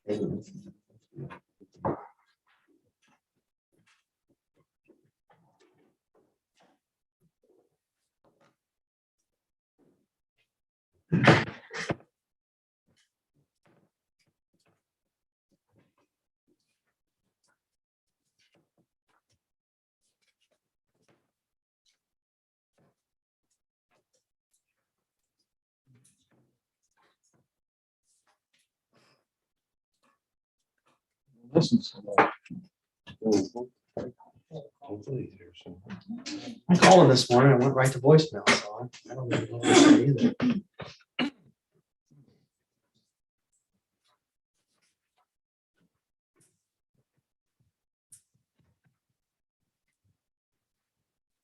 Listen to that. I called him this morning. I went right to voicemail, so I don't even know what to say either.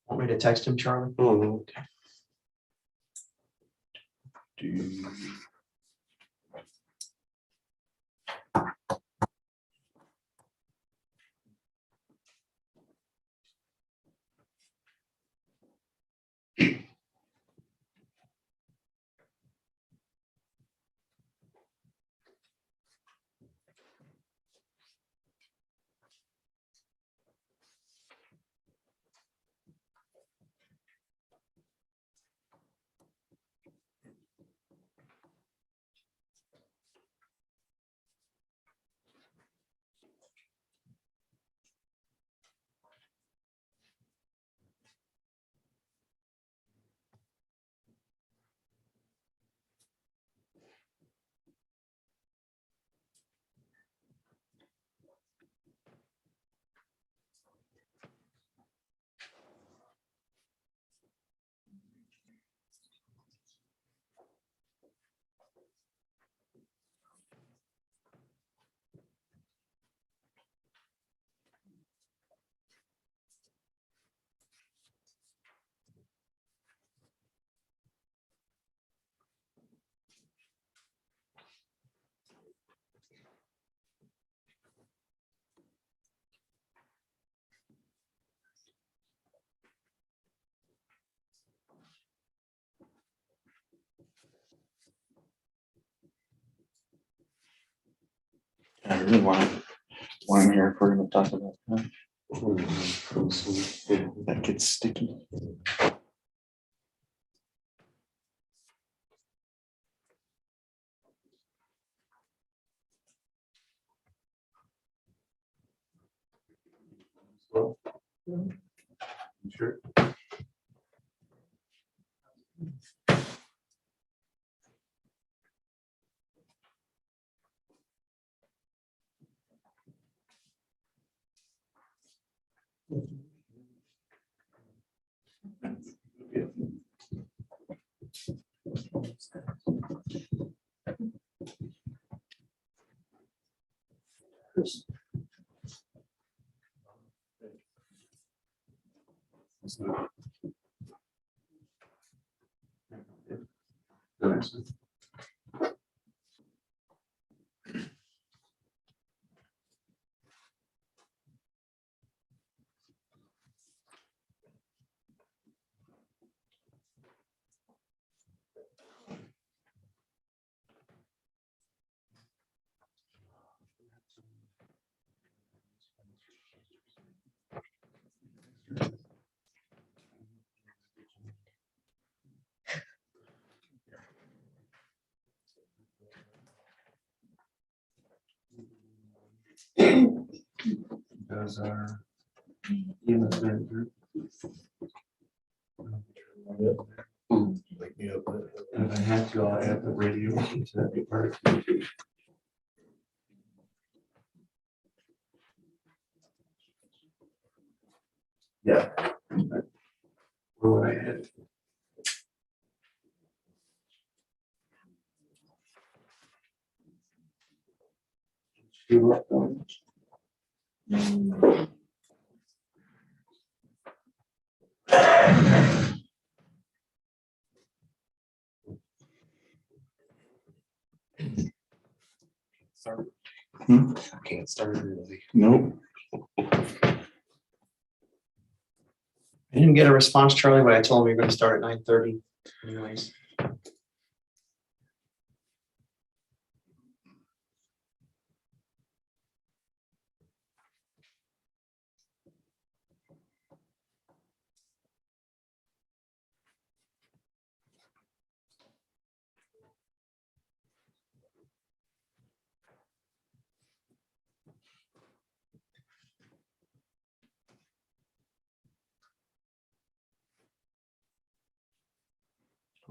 Want me to text him, Charlie? Oh, I really want to hear if we're going to talk about that. That gets sticky. sure. Nice. Does our EMS manager wake me up? And if I had to, I'll add the radio to that new part. Yeah. What would I add? She left on. I can't start early. Nope. I didn't get a response, Charlie, but I told him you're going to start at 9:30 anyways.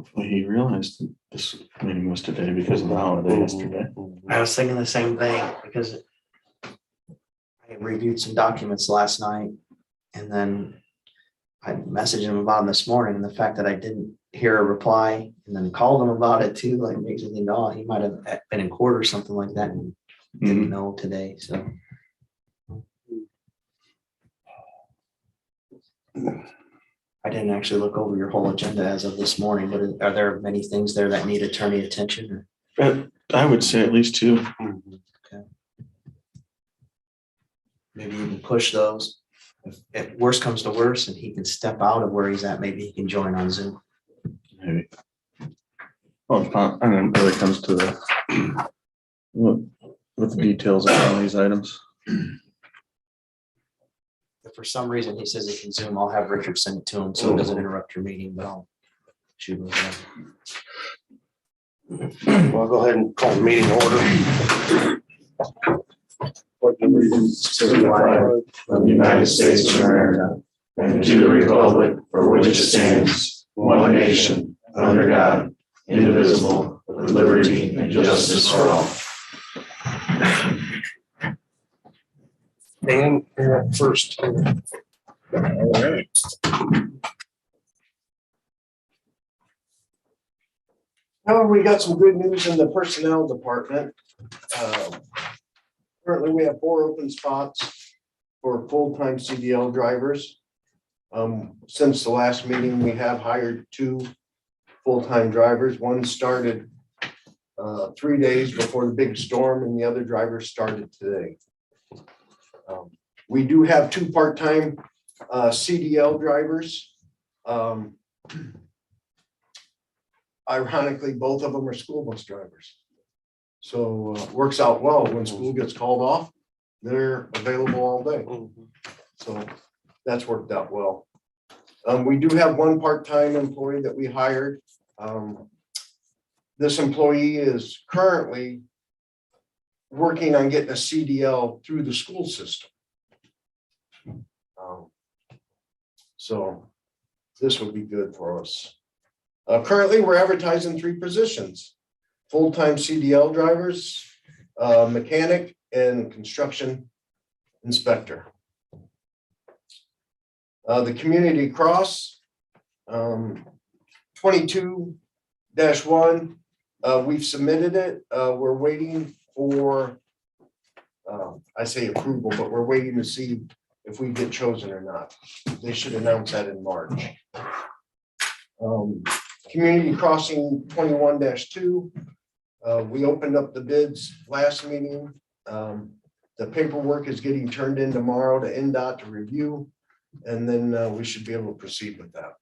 Hopefully he realized that this meeting was today because of the holiday yesterday. I was thinking the same thing because I reviewed some documents last night and then I messaged him about it this morning, and the fact that I didn't hear a reply and then called him about it too, like makes me think, oh, he might have been in court or something like that and didn't know today, so. I didn't actually look over your whole agenda as of this morning, but are there many things there that need attorney attention? I would say at least two. Okay. Maybe even push those. If worse comes to worse and he can step out of where he's at, maybe he can join on Zoom. Maybe. Well, and then it really comes to the what the details of all these items. If for some reason he says he can Zoom, I'll have Richard send it to him so it doesn't interrupt your meeting, but I'll shoot him. Well, I'll go ahead and call the meeting order. Allegiance to the flag of the United States of America and to the republic for which it stands, one nation, under God, indivisible, with liberty and justice for all. Dan, you're up first. All right. Now, we got some good news in the personnel department. Currently, we have 4 open spots for full-time CDL drivers. Since the last meeting, we have hired 2 full-time drivers. One started 3 days before the big storm, and the other driver started today. We do have 2 part-time CDL drivers. Ironically, both of them are school bus drivers. So works out well. When school gets called off, they're available all day. So that's worked out well. We do have 1 part-time employee that we hired. This employee is currently working on getting a CDL through the school system. So this would be good for us. Currently, we're advertising 3 positions: full-time CDL drivers, mechanic, and construction inspector. The community cross 22-1, we've submitted it. We're waiting for, I say approval, but we're waiting to see if we get chosen or not. They should announce that in March. Community crossing 21-2. We opened up the bids last meeting. The paperwork is getting turned in tomorrow to NDOT to review, and then we should be able to proceed with that.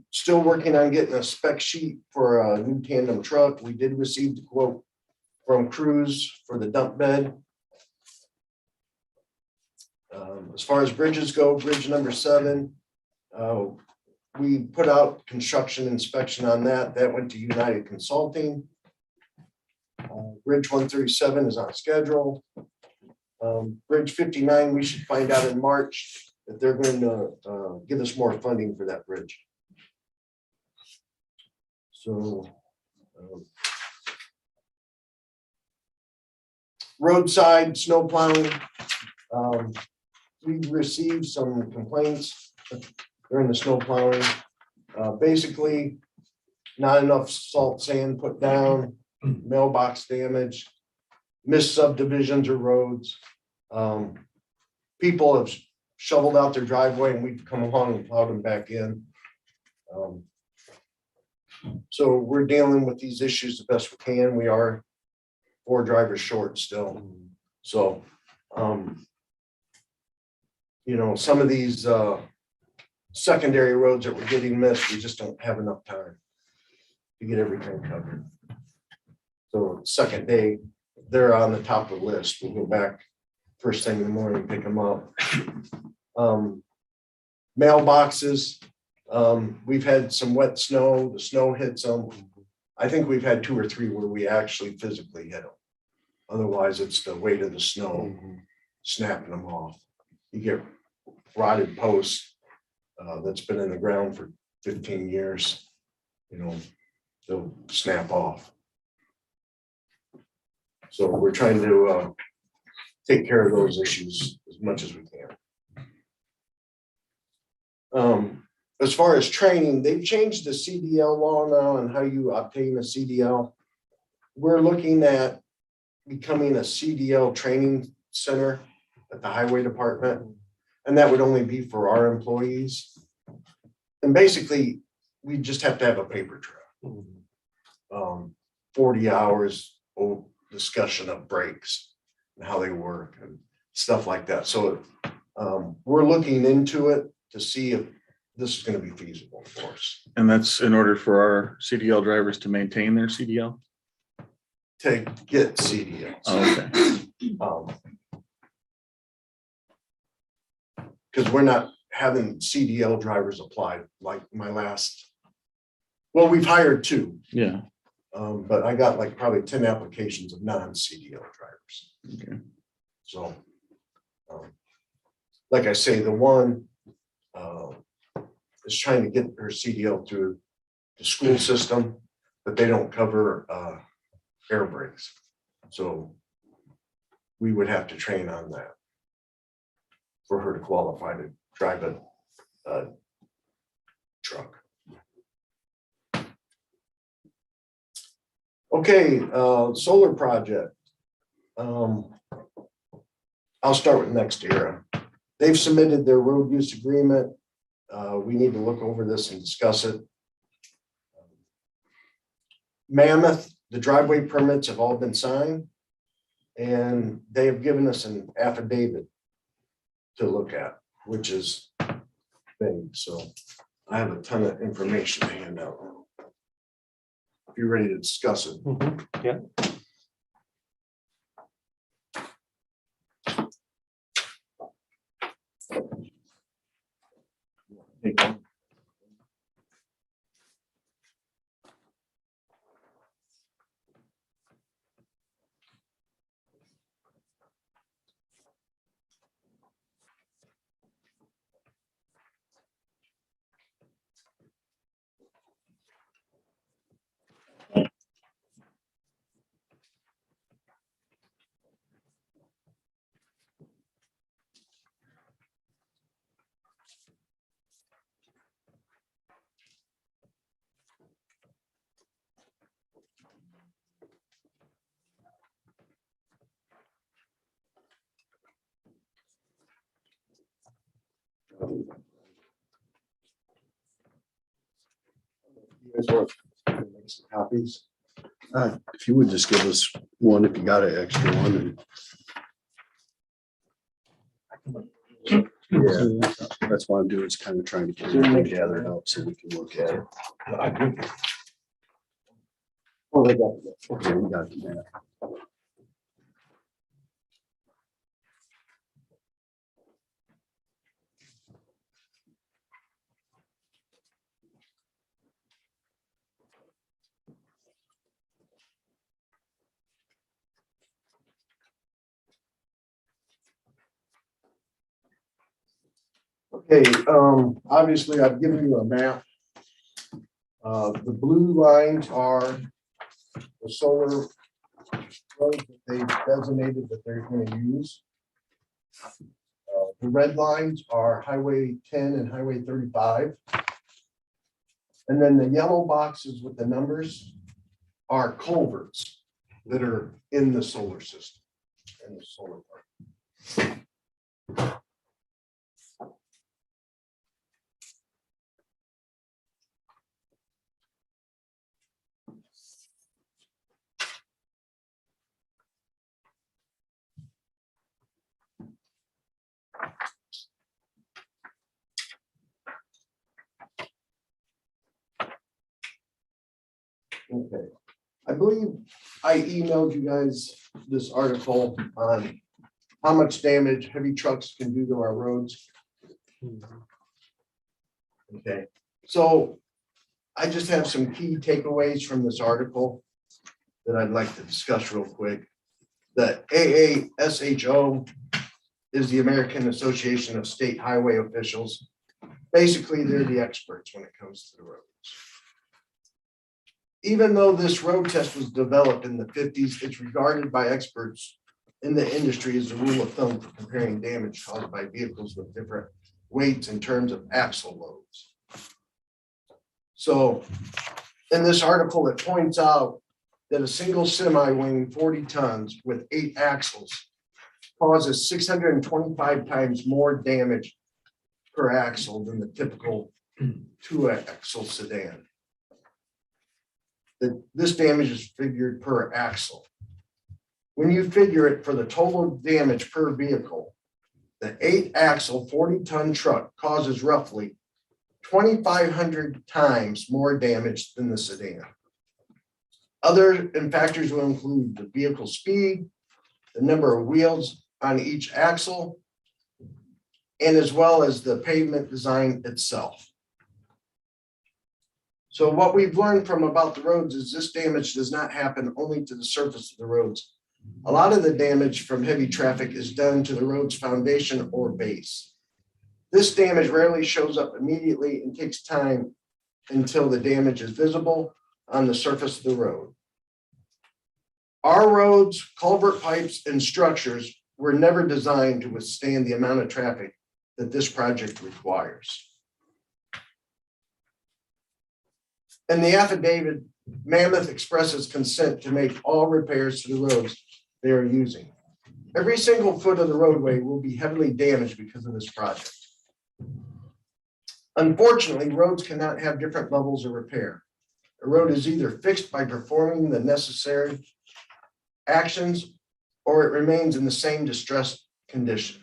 Still working on getting a spec sheet for a new tandem truck. We did receive the quote from Cruz for the dump bed. As far as bridges go, bridge number 7, we put out construction inspection on that. That went to United Consulting. Bridge 137 is on schedule. Bridge 59, we should find out in March if they're going to give us more funding for that bridge. So roadside snow plowing. We've received some complaints during the snow plowing. Basically, not enough salt sand put down, mailbox damage, missed subdivisions or roads. People have shoveled out their driveway and we've come along and plowed them back in. So we're dealing with these issues the best we can. We are 4 drivers short still. So, you know, some of these secondary roads that we're getting missed, we just don't have enough time to get everything covered. So second day, they're on the top of the list. We'll go back first thing in the morning, pick them up. Mailboxes, we've had some wet snow. The snow hits them. I think we've had 2 or 3 where we actually physically hit them. Otherwise, it's the weight of the snow snapping them off. You get rotted posts that's been in the ground for 15 years, you know, they'll snap off. So we're trying to take care of those issues as much as we can. As far as training, they've changed the CDL law now and how you obtain a CDL. We're looking at becoming a CDL training center at the highway department. And that would only be for our employees. And basically, we just have to have a paper trail. 40 hours of discussion of brakes and how they work and stuff like that. So we're looking into it to see if this is going to be feasible for us. And that's in order for our CDL drivers to maintain their CDL? To get CDLs. Oh, okay. Because we're not having CDL drivers apply like my last. Well, we've hired 2. Yeah. But I got like probably 10 applications of non-CDL drivers. Okay. So, like I say, the one is trying to get her CDL through the school system, but they don't cover air brakes. So we would have to train on that for her to qualify to drive a truck. Okay, solar project. I'll start with Next Era. They've submitted their road use agreement. We need to look over this and discuss it. Mammoth, the driveway permits have all been signed, and they have given us an affidavit to look at, which is vague. So I have a ton of information to hand out. If you're ready to discuss it. Yeah. You guys want to make some copies? If you would just give us one, if you got an extra one. Yeah, that's why I'm doing, is kind of trying to get everything gathered up so we can look at it. Oh, they got it. Okay, we got that. Okay, obviously I've given you a map. The blue lines are the solar roads that they've designated that they're going to use. The red lines are Highway 10 and Highway 35. And then the yellow boxes with the numbers are culverts that are in the solar system, in the solar park. Okay, I believe I emailed you guys this article on how much damage heavy trucks can do to our roads. Okay, so I just have some key takeaways from this article that I'd like to discuss real quick. The AASHO is the American Association of State Highway Officials. basically, they're the experts when it comes to the roads. Even though this road test was developed in the 50s, it's regarded by experts in the industry as a rule of thumb for comparing damage caused by vehicles with different weights in terms of axle loads. So in this article, it points out that a single semi weighing 40 tons with 8 axles causes 625 times more damage per axle than the typical 2-axle sedan. This damage is figured per axle. When you figure it for the total damage per vehicle, the 8-axle 40-ton truck causes roughly 2,500 times more damage than the sedan. Other factors will include the vehicle speed, the number of wheels on each axle, and as well as the pavement design itself. So what we've learned from about the roads is this damage does not happen only to the surface of the roads. A lot of the damage from heavy traffic is done to the road's foundation or base. This damage rarely shows up immediately and takes time until the damage is visible on the surface of the road. Our roads, culvert pipes, and structures were never designed to withstand the amount of traffic that this project requires. In the affidavit, Mammoth expresses consent to make all repairs to the roads they are using. Every single foot of the roadway will be heavily damaged because of this project. Unfortunately, roads cannot have different levels of repair. A road is either fixed by performing the necessary actions or it remains in the same distressed condition.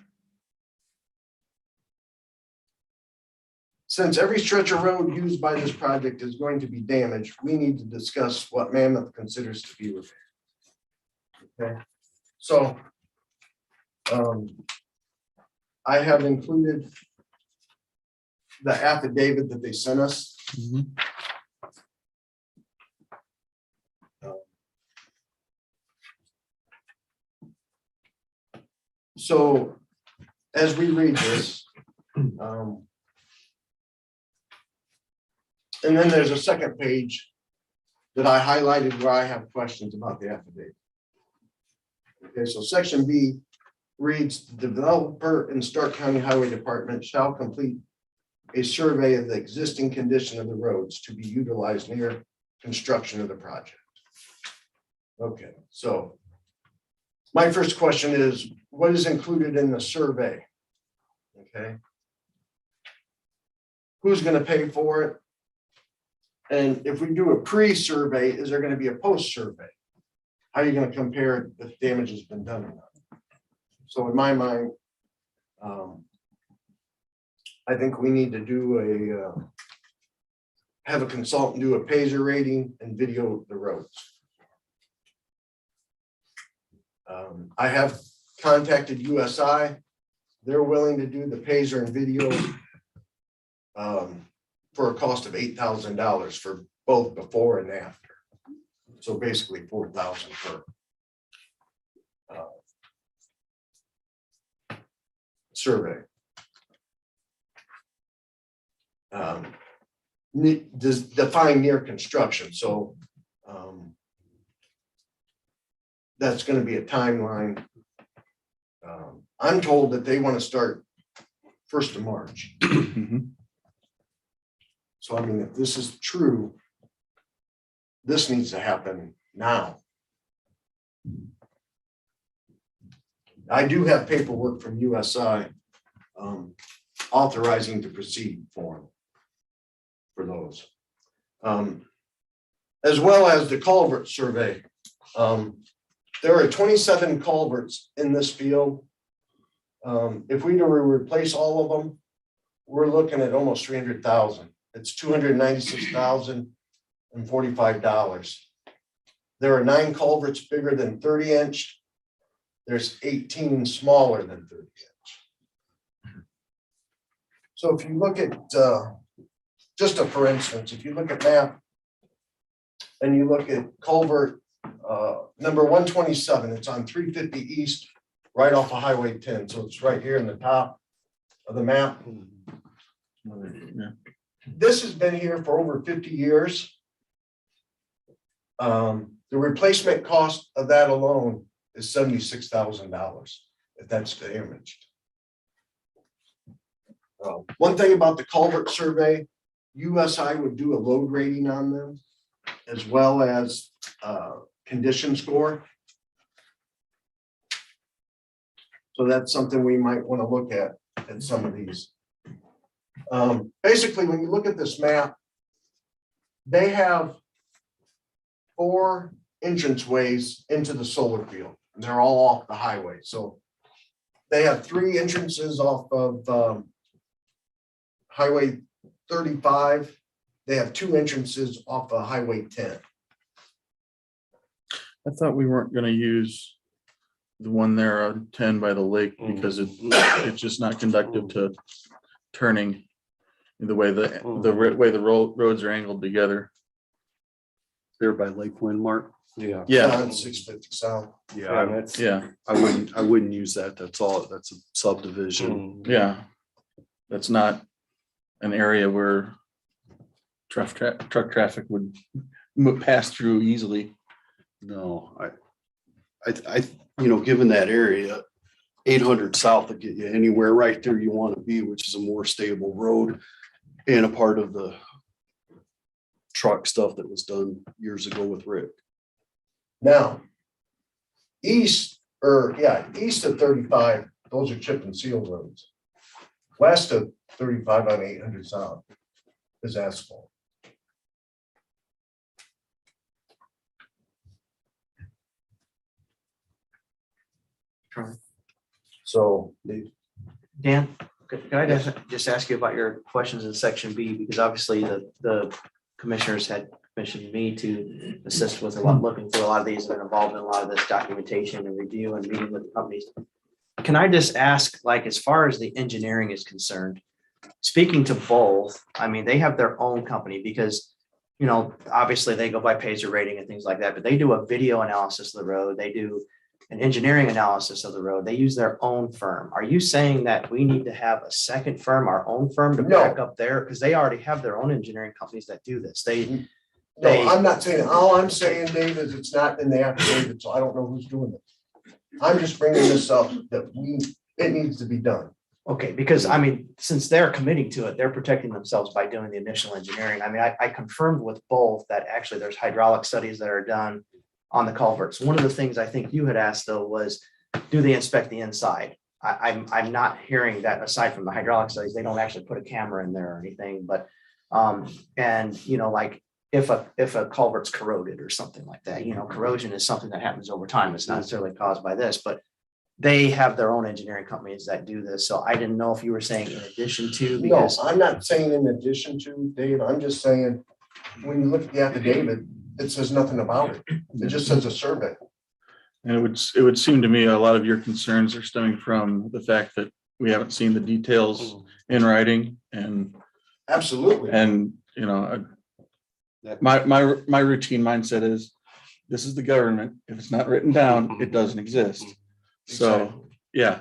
Since every stretch of road used by this project is going to be damaged, we need to discuss what Mammoth considers to be repaired. Okay, so I have included the affidavit that they sent us. So as we read this, and then there's a second page that I highlighted where I have questions about the affidavit. Okay, so section B reads, the developer and Starke County Highway Department shall complete a survey of the existing condition of the roads to be utilized near construction of the project. Okay, so my first question is, what is included in the survey? Okay. Who's going to pay for it? And if we do a pre-survey, is there going to be a post-survey? How are you going to compare if damage has been done or not? So in my mind, I think we need to do have a consultant do a Pazer rating and video the roads. I have contacted USI. They're willing to do the Pazer and video for a cost of $8,000 for both before and after. So basically $4,000 per survey. Define near construction. So that's going to be a timeline. I'm told that they want to start 1st of March. So I mean, if this is true, this needs to happen now. I do have paperwork from USI authorizing to proceed for those. As well as the Culvert Survey. There are 27 culverts in this field. If we were to replace all of them, we're looking at almost 300,000. It's $296,045. There are 9 culverts bigger than 30-inch. There's 18 smaller than 30-inch. So if you look at, just for instance, if you look at map and you look at culvert number 127, it's on 350 East, right off of Highway 10. So it's right here in the top of the map. Yeah. This has been here for over 50 years. The replacement cost of that alone is $76,000, if that's damaged. One thing about the Culvert Survey, USI would do a load rating on them, as well as condition score. So that's something we might want to look at some of these. Basically, when you look at this map, they have 4 entranceways into the solar field, and they're all off the highway. So they have 3 entrances off of Highway 35. They have 2 entrances off of Highway 10. I thought we weren't gonna use the one there on 10 by the lake because it's just not conductive to turning the way way the roads are angled together. There by Lake Windmark. Yeah. Yeah, 650 south. Yeah, that's. yeah, I wouldn't use that. That's all. That's a subdivision. yeah. That's not an area where truck traffic would pass through easily. No, given that area, 800 south will get you anywhere right there you want to be, which is a more stable road and a part of the truck stuff that was done years ago with Rick. Now, east of 35, those are chip and seal roads. West of 35 on 800 south is asphalt. So Dan, could I just ask you about your questions in section B, because obviously the commissioners had commissioned me to assist with looking through a lot of these and involved in a lot of this documentation and review and meeting with the companies. Can I just ask, like, as far as the engineering is concerned, speaking to both, I mean, they have their own company because, obviously they go by Pacer rating and things like that, but they do a video analysis of the road. They do an engineering analysis of the road. They use their own firm. Are you saying that we need to have a second firm, our own firm to back up there? Because they already have their own engineering companies that do this. no, I'm not saying, all I'm saying, Dave, is it's not in the affidavit, so I don't know who's doing it. I'm just bringing this up that it needs to be done. Okay, because I mean, since they're committing to it, they're protecting themselves by doing the initial engineering. I mean, I confirmed with both that actually there's hydraulic studies that are done on the culverts. One of the things I think you had asked though was, do they inspect the inside? I'm not hearing that aside from the hydraulic studies, they don't actually put a camera in there or anything, but like if a culvert's corroded or something like that, corrosion is something that happens over time. It's not necessarily caused by this, but they have their own engineering companies that do this. So I didn't know if you were saying in addition to, because No, I'm not saying in addition to, Dave, I'm just saying, when you look at the affidavit, it says nothing about it. It just says a survey. And it would seem to me a lot of your concerns are stemming from the fact that we haven't seen the details in writing and Absolutely. my routine mindset is this is the government. If it's not written down, it doesn't exist. So, yeah.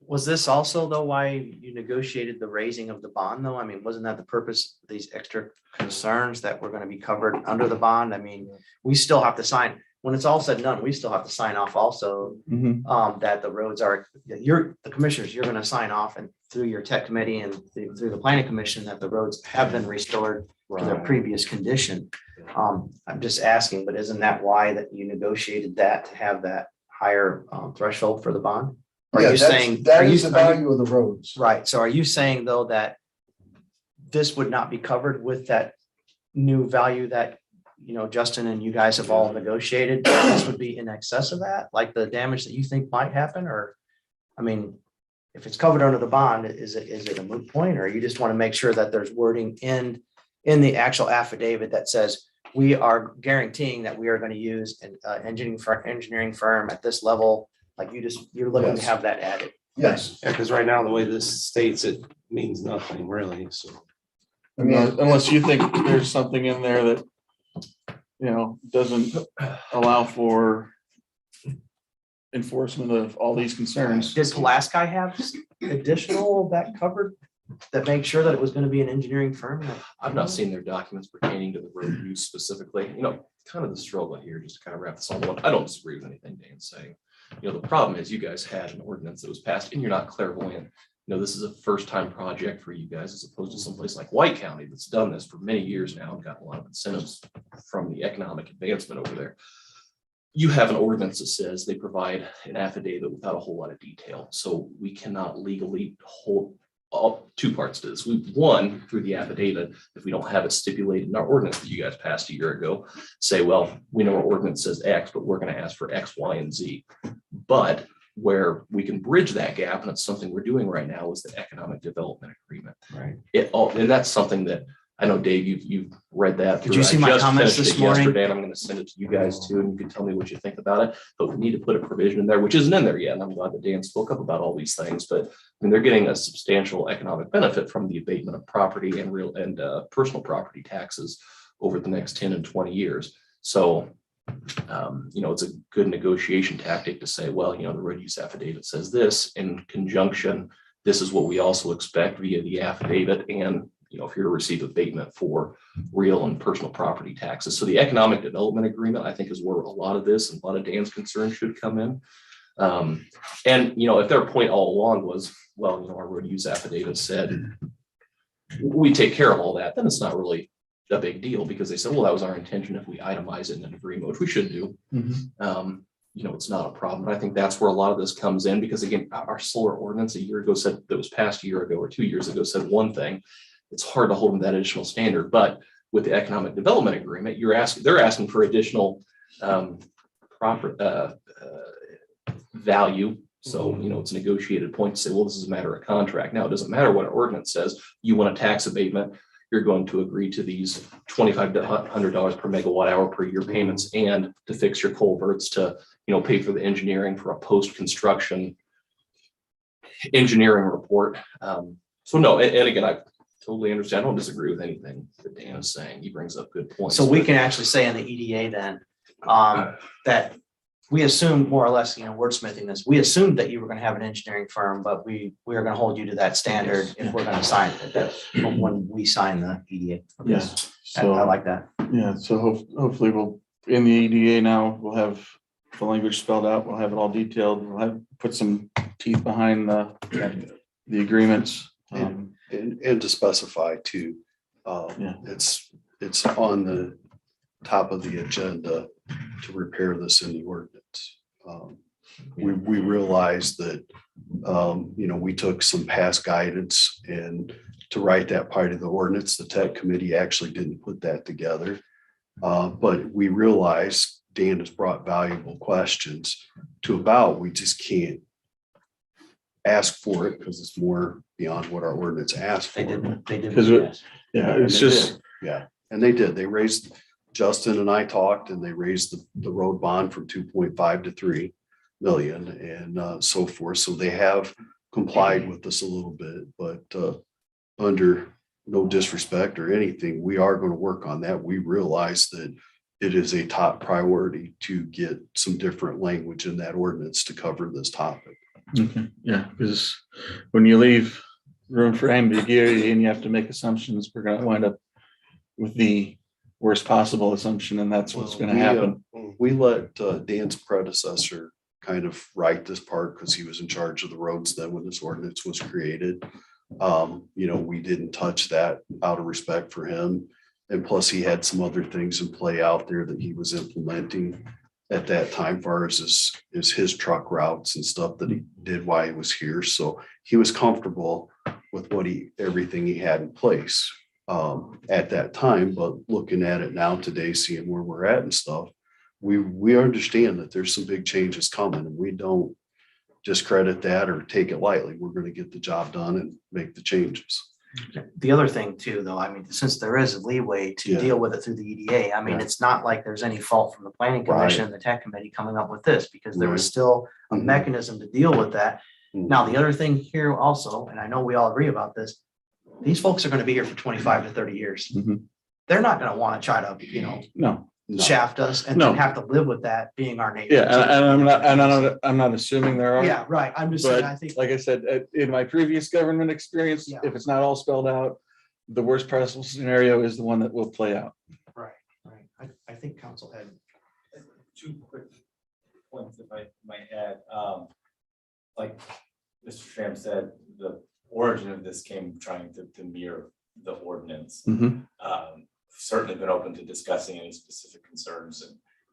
was this also though why you negotiated the raising of the bond though? I mean, wasn't that the purpose of these extra concerns that were going to be covered under the bond? I mean, we still have to sign, when it's all said and done, we still have to sign off also that the roads are, the commissioners, you're going to sign off and through your tech committee and through the planning commission that the roads have been restored to their previous condition. I'm just asking, but isn't that why that you negotiated that to have that higher threshold for the bond? Are you saying that is the value of the roads? Right. So are you saying though that this would not be covered with that new value that, Justin and you guys have all negotiated? This would be in excess of that, like the damage that you think might happen? Or, I mean, if it's covered under the bond, is it a moot point? Or you just want to make sure that there's wording in the actual affidavit that says we are guaranteeing that we are going to use an engineering firm at this level? Like you're looking to have that added. Yes. Yeah, because right now, the way this states, it means nothing really, so. I mean, Unless you think there's something in there that, doesn't allow for enforcement of all these concerns. Does Pulaski have additional that covered that make sure that it was gonna be an engineering firm? I've not seen their documents pertaining to the road use specifically, kind of the struggle here, just to kind of wrap this all up. I don't disagree with anything Dan's saying. The problem is you guys had an ordinance that was passed and you're not clairvoyant. This is a first time project for you guys as opposed to someplace like White County that's done this for many years now and got a lot of incentives from the economic advancement over there. You have an ordinance that says they provide an affidavit without a whole lot of detail. So we cannot legally hold two parts to this. One, through the affidavit, if we don't have it stipulated in our ordinance that you guys passed a year ago, say, well, we know our ordinance says X, but we're going to ask for X, Y, and Z. But where we can bridge that gap, and it's something we're doing right now, is the economic development agreement. Right. And that's something that I know, Dave, you've read that. Did you see my comments this morning? Yesterday, and I'm going to send it to you guys too, and you can tell me what you think about it. But we need to put a provision in there, which isn't in there yet. And I'm glad that Dan spoke up about all these things. But they're getting a substantial economic benefit from the abatement of property and real and personal property taxes over the next 10 and 20 years. So, it's a good negotiation tactic to say, well, the road use affidavit says this in conjunction. This is what we also expect via the affidavit, and if you're to receive abatement for real and personal property taxes. So the economic development agreement, I think, is where a lot of this and a lot of Dan's concerns should come in. If their point all along was, well, our road use affidavit said we take care of all that, then it's not really a big deal, because they said, well, that was our intention if we itemize it in an agreement, which we should do. It's not a problem. I think that's where a lot of this comes in, because again, our solar ordinance a year ago said, that was passed a year ago or 2 years ago, said one thing. It's hard to hold them that additional standard, but with the economic development agreement, they're asking for additional proper value. So, it's a negotiated point to say, well, this is a matter of contract. Now, it doesn't matter what our ordinance says. You want a tax abatement, you're going to agree to these $25 to $100 per megawatt hour per year payments, and to fix your culverts, to, pay for the engineering for a post-construction engineering report. So no, and again, I totally understand. I don't disagree with anything that Dan is saying. He brings up good points. So we can actually say in the EDA then, that we assumed more or less, wordsmithing this, we assumed that you were going to have an engineering firm, but we are going to hold you to that standard if we're going to sign it when we sign the EDA. Yes. I So, like that. yeah, so hopefully we'll, in the EDA now, we'll have the language spelled out. We'll have it all detailed. We'll have, put some teeth behind the agreements. And to specify too, it's on the top of the agenda to repair this in the ordinance. We realized that, we took some past guidance, and to write that part of the ordinance, the tech committee actually didn't put that together. But we realized Dan has brought valuable questions we just can't ask for it because it's more beyond what our ordinance asked for. They did. Because it's just, And they did. They raised, Justin and I talked, and they raised the road bond from 2.5 to 3 million and so forth. So they have complied with this a little bit, but under no disrespect or anything, we are going to work on that. We realize that it is a top priority to get some different language in that ordinance to cover this topic. okay, yeah, because when you leave room for ambiguity and you have to make assumptions, we're going to wind up with the worst possible assumption, and that's what's going to happen. We let Dan's predecessor kind of write this part because he was in charge of the roads then when this ordinance was created. We didn't touch that out of respect for him. And plus he had some other things in play out there that he was implementing at that time, far as his truck routes and stuff that he did while he was here. So he was comfortable with everything he had in place at that time. But looking at it now today, seeing where we're at and stuff, we understand that there's some big changes coming, and we don't discredit that or take it lightly. We're going to get the job done and make the changes. The other thing too, though, I mean, since there is leeway to deal with it through the EDA, I mean, it's not like there's any fault from the planning commission and the tech committee coming up with this, because there was still a mechanism to deal with that. Now, the other thing here also, and I know we all agree about this, these folks are going to be here for 25 to 30 years. Mhm. They're not going to want to try to, No, No. shaft us and No. then have to live with that being our neighbor. Yeah, I'm not assuming there are. Yeah, right. I'm just saying, But I think, like I said, in my previous government experience, Yeah. if it's not all spelled out, the worst possible scenario is the one that will play out. right. I think council had, Two quick points, if I might add. Like Mr. Schramm said, the origin of this came trying to mirror the ordinance. Mhm. Certainly been open to discussing any specific concerns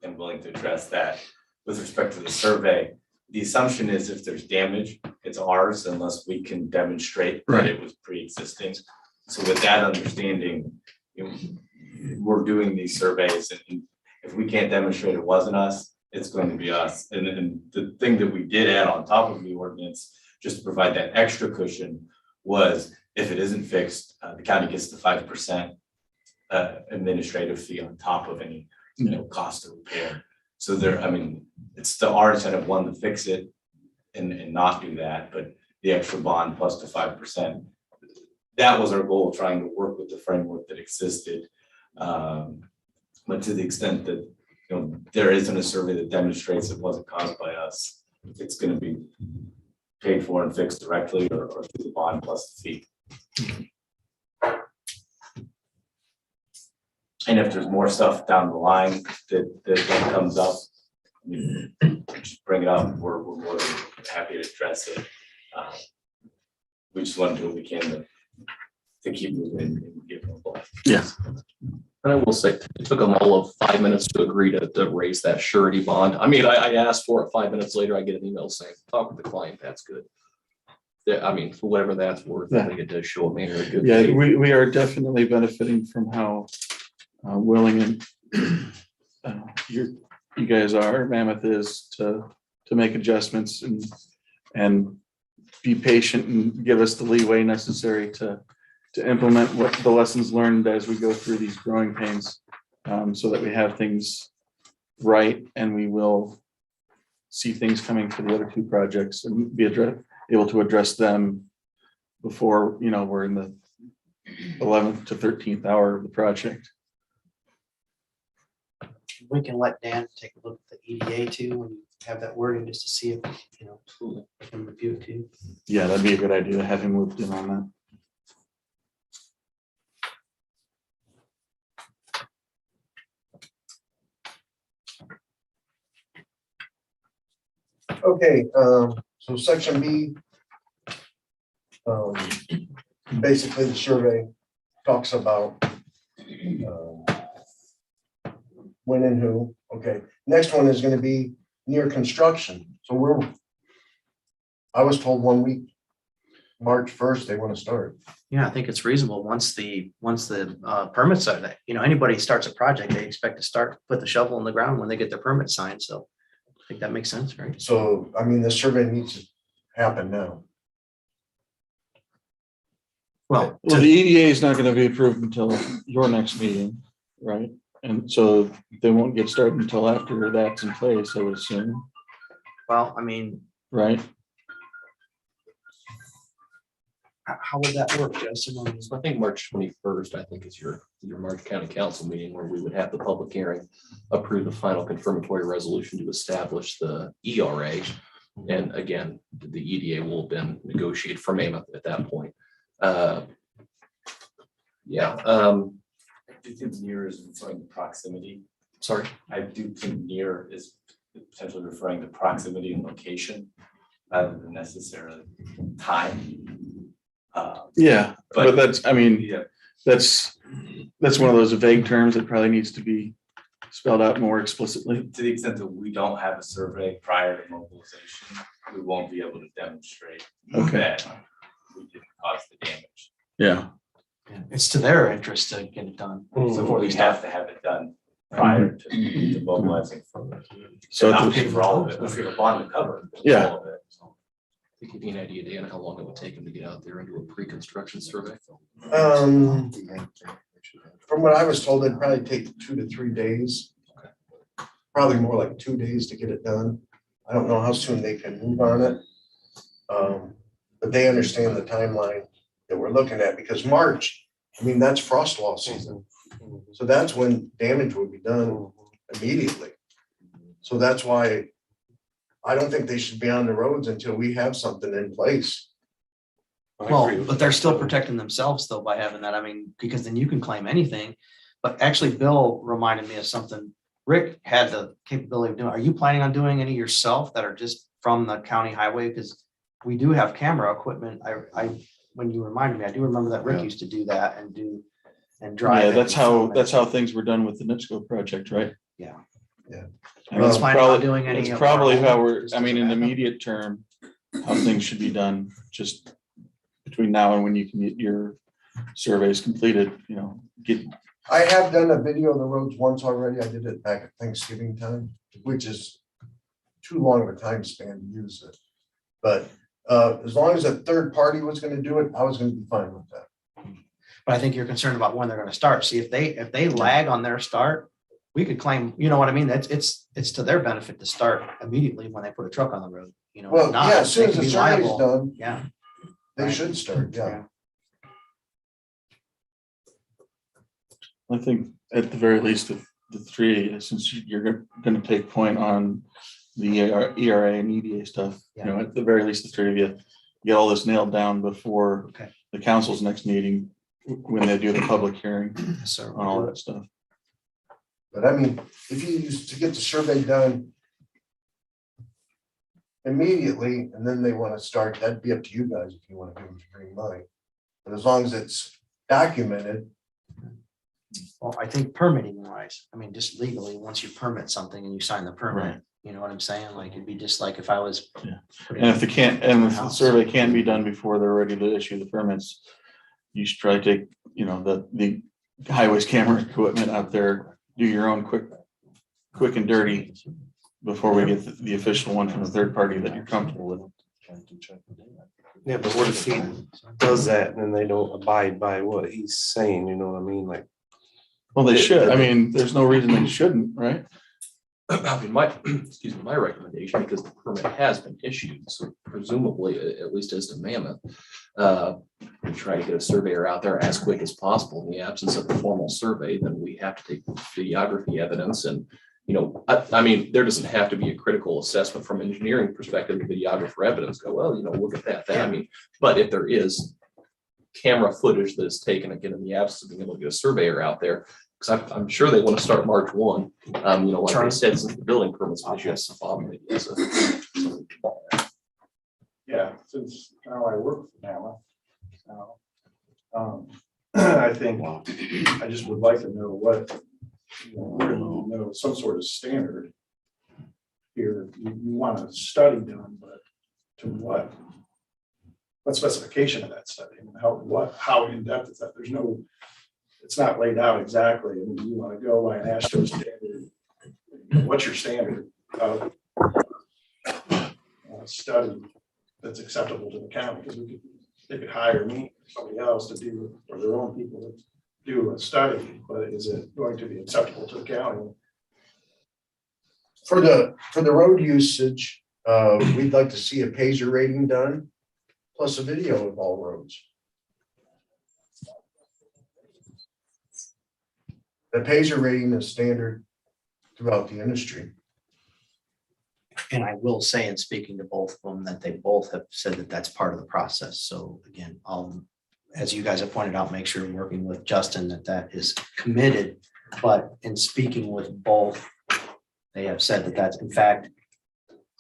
and willing to address that. With respect to the survey, the assumption is if there's damage, it's ours unless we can demonstrate that Right. it was pre-existing. So with that understanding, we're doing these surveys, and if we can't demonstrate it wasn't us, it's going to be us. And the thing that we did add on top of the ordinance, just to provide that extra cushion, was if it isn't fixed, the county gets the 5% administrative fee on top of any, cost of repair. So it's the our incentive, one, to fix it and not do that, but the extra bond plus the 5%. That was our goal, trying to work with the framework that existed. But to the extent that, there isn't a survey that demonstrates it wasn't caused by us, it's gonna be paid for and fixed directly or through the bond plus the fee. And if there's more stuff down the line that comes up, just bring it up. We're more than happy to address it. We just want to do what we can to keep moving and get more. Yeah. And I will say, it took them all of 5 minutes to agree to raise that surety bond. I mean, I asked for it 5 minutes later, I get an email saying, talk with the client, that's good. Yeah, I mean, for whatever that's worth, I think it does show a manner of good Yeah, faith. we are definitely benefiting from how willing and you guys are, Mammoth is, to make adjustments and be patient and give us the leeway necessary to implement what the lessons learned as we go through these growing pains, so that we have things right and we will see things coming for the other two projects and be able to address them before, we're in the 11th to 13th hour of the project. we can let Dan take a look at the EDA too and have that wording just to see if, we can review it too. Yeah, that'd be a good idea to have him looped in on that. Okay, so section B. Basically, the survey talks about when and who. Okay, next one is gonna be near construction. So I was told 1 week, March 1st, they want to start. Yeah, I think it's reasonable once the permits are that, anybody starts a project, they expect to put the shovel in the ground when they get their permit signed. So I think that makes sense, right? So, the survey needs to happen now. Well, Well, the EDA is not going to be approved until your next meeting, right? And so they won't get started until after that's in place, I would assume, right? how would that work, Justin? So I think March 21st, I think is your March County Council meeting where we would have the public hearing, approve the final confirmatory resolution to establish the ERA. And again, the EDA will then negotiate from Mammoth at that point. I do think near is referring to proximity. Sorry. I do think near is potentially referring to proximity and location rather than necessarily time. Yeah, but But- that's, Yeah, that's one of those vague terms that probably needs to be spelled out more explicitly. to the extent that we don't have a survey prior to mobilization, we won't be able to demonstrate Okay. that we didn't cause the damage. Yeah, It's to their interest to get it done. So we have to have it done prior to mobilizing from the community. So Not it's- pay for all of it, we'll get a bond to cover. Yeah. all of it, so. To give you an idea, Dan, how long it would take them to get out there and do a pre-construction survey? From what I was told, it'd probably take 2 to 3 days. Probably more like 2 days to get it done. I don't know how soon they can move on it. But they understand the timeline that we're looking at, because March, that's frost wall season. So that's when damage will be done. immediately. So that's why I don't think they should be on the roads until we have something in place. Well, but they're still protecting themselves though by having that. I mean, because then you can claim anything. But actually, Bill reminded me of something Rick had the capability of doing. Are you planning on doing any yourself that are just from the county highway? Because we do have camera equipment. When you reminded me, I do remember that Rick Yeah. used to do that and drive. Yeah, it that's and film how, it. that's how things were done with the NIPSCO project, right? Yeah. Yeah. And Are you that's planning on probably, doing any that's of probably our how own, we're, just I as mean, a in the backup? immediate term, how things should be done, just between now and when you can get your surveys completed, you know, get, I have done a video of the roads once already. I did it back at Thanksgiving time, which is too long of a time span to use it. But as long as a third party was gonna do it, I was gonna be fine with that. But I think you're concerned about when they're gonna start. See, if they lag on their start, we could claim, you know what I mean? It's to their benefit to start immediately when they put a truck on the road, you know. if Well, not, yeah, as soon they as could the be survey's liable. done, Yeah. they Right. should start, yeah. I think at the very least of the three, since you're gonna take point on the ERA and EDA stuff, you know, at the very least, the three of you get all this nailed down before Okay. the council's next meeting, when they do the public hearing So on all that stuff. But I mean, if you used to get the survey done immediately, and then they wanna start, that'd be up to you guys if you wanna give them the green light. But as long as it's documented, Well, I think permitting wise, I mean, just legally, once you permit something and you sign the permit, Right. you know what I'm saying? Like, it'd be just like if I was. Yeah. putting And if the can't, and if the house. survey can be done before they're ready to issue the permits, you should try to take, you know, the highways camera equipment out there, do your own quick and dirty before we get the official one from the third party that you're comfortable with. Yeah, but what if he does that and then they don't abide by what he's saying, you know what I mean? Like, Well, they should. I mean, there's no reason they shouldn't, right? I mean, my, excuse me, my recommendation, because the permit has been issued, so presumably, at least as to Mammoth, we try to get a surveyor out there as quick as possible. In the absence of a formal survey, then we have to take videography evidence and, you know, I mean, there doesn't have to be a critical assessment from engineering perspective, the videographer evidence go, well, you know, look at that. I mean, but if there is camera footage that is taken, again, in the absence of being able to get a surveyor out there, because I'm sure they want to start March 1. You know, like I said, since the building permits issue has some problem. Yeah, since now I work for Mammoth. Now, I think, I just would like to know what, you know, we're gonna know some sort of standard here. You want a study done, but to what? What specification of that study? I mean, how in depth is that? There's no, it's not laid out exactly. I mean, you want to go by an ASHTO standard. What's your standard of study that's acceptable to the county? Because they could hire me or somebody else to do, or their own people to do a study, but is it going to be acceptable to the county? for the road usage, we'd like to see a Pacer rating done, plus a video of all roads. The Pacer rating is standard throughout the industry. And I will say, in speaking to both of them, that they both have said that that's part of the process. So again, as you guys have pointed out, make sure working with Justin that is committed. But in speaking with both, they have said that that's, in fact,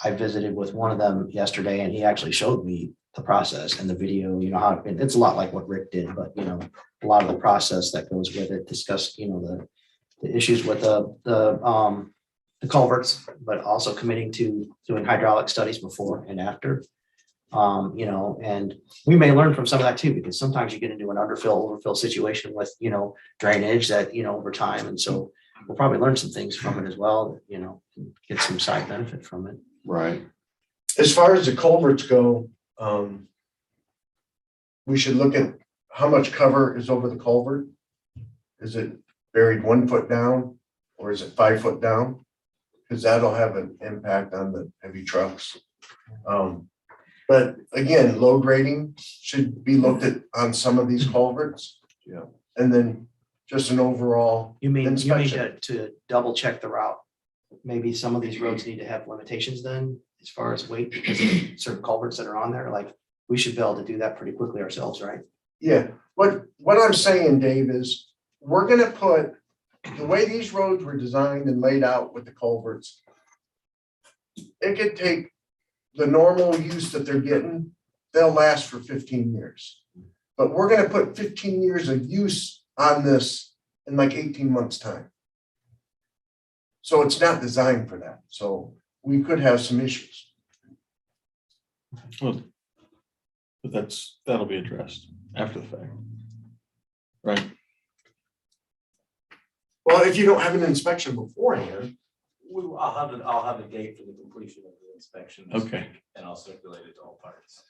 I visited with one of them yesterday and he actually showed me the process and the video, you know, how it's a lot like what Rick did, but you know, a lot of the process that goes with it, discussed, you know, the issues with the culverts, but also committing to doing hydraulic studies before and after. You know, and we may learn from some of that too, because sometimes you get into an overfill situation with, you know, drainage that, you know, over time. And so we'll probably learn some things from it as well, you know, get some side benefit from it. Right. As far as the culverts go, we should look at how much cover is over the culvert. Is it buried 1 foot down or is it 5 foot down? Because that'll have an impact on the heavy trucks. But again, load rating should be looked at on some of these culverts. Yeah. And then just an overall. You mean inspection. to double check the route? Maybe some of these roads need to have limitations then, as far as weight, because of certain culverts that are on there, like, we should be able to do that pretty quickly ourselves, right? Yeah, what I'm saying, Dave, is we're gonna put, the way these roads were designed and laid out with the culverts, it could take the normal use that they're getting, they'll last for 15 years. But we're gonna put 15 years of use on this in like 18 months' time. So it's not designed for that, so we could have some issues. Well, but that'll be addressed after the fact. Right, Well, if you don't have an inspection beforehand, I'll have a date for the completion of the inspection. this Okay. week, And I'll circulate it to all parties.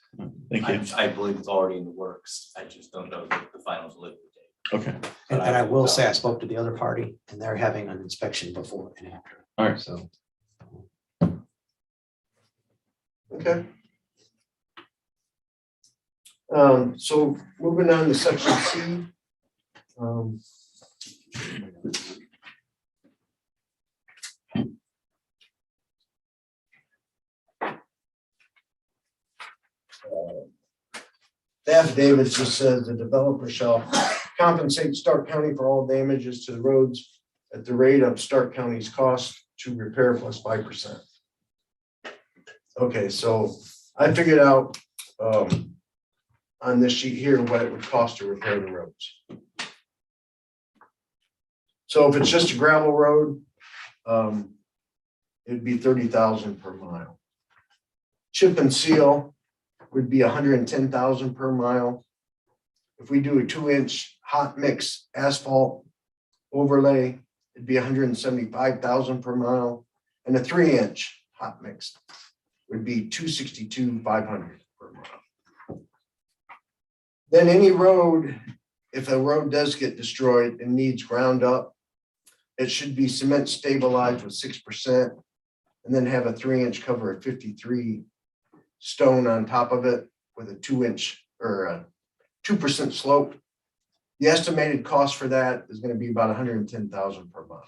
thank you. I believe it's already in the works. I just don't know the final delivery date. Okay, And I will say, I spoke to the other party, and they're having an inspection before and after. all right. So okay. So moving on to section C. The affidavit just says the developer shall compensate Starke County for all damages to the roads at the rate of Starke County's cost to repair plus 5%. Okay, so I figured out on this sheet here what it would cost to repair the roads. So if it's just a gravel road, it'd be 30,000 per mile. Chip and seal would be 110,000 per mile. If we do a 2-inch hot mix asphalt overlay, it'd be 175,000 per mile, and a 3-inch hot mix would be 262,500 per mile. Then any road, if a road does get destroyed and needs ground up, it should be cement stabilized with 6%, and then have a 3-inch cover at 53 stone on top of it with a 2-inch or a 2% slope. The estimated cost for that is going to be about 110,000 per month.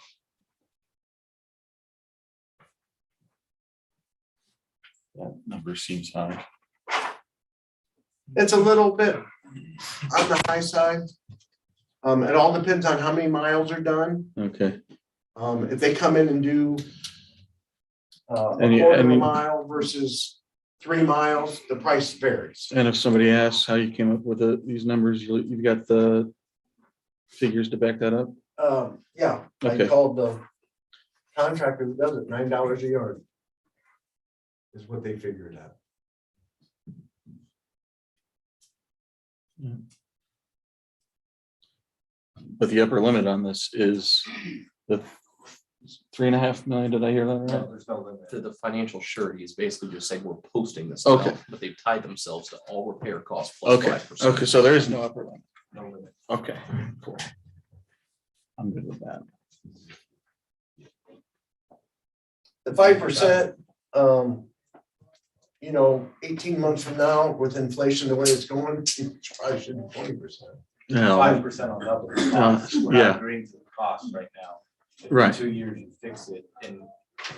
That number seems high. It's a little bit on the high side. It all depends on how many miles are done. Okay, If they come in and do a And you- quarter of and a you- mile versus 3 miles, the price varies. and if somebody asks how you came up with these numbers, you've got the figures to back that up? Yeah, I Okay. called the contractor who does it, $9 a yard is what they figured out. But the upper limit on this is the 3.5 million, did I hear that right? There's no limit. The financial surety is basically just saying we're posting this. Okay. amount, But they've tied themselves to all repair costs plus Okay, 5%. okay, so there is no upper limit. No limit. Okay, cool. I'm good with that. The 5%, 18 months from now, with inflation the way it's going, it probably should be 20%. No, 5% on top of the cost. We're yeah. not agreeing to the cost right now. If in Right. 2 years you fix it and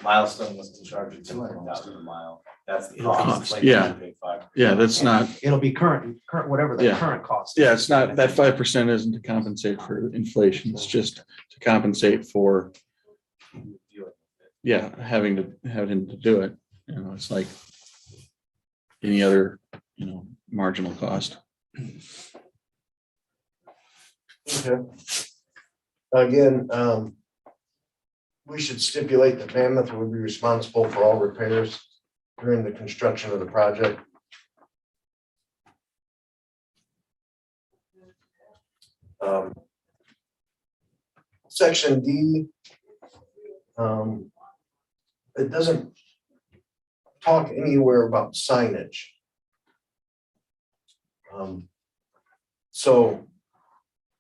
Milestone was to charge you 200,000 a mile, that's the cost. Cost, It's like yeah. you pay 5%. yeah, that's not, it'll be current, whatever the Yeah. current cost. is. yeah, it's not, that 5% isn't to compensate for inflation, it's just to compensate for, yeah, having to do it. It's like any other, marginal cost. Okay. Again, we should stipulate that Mammoth would be responsible for all repairs during the construction of the project. Section D, it doesn't talk anywhere about signage. So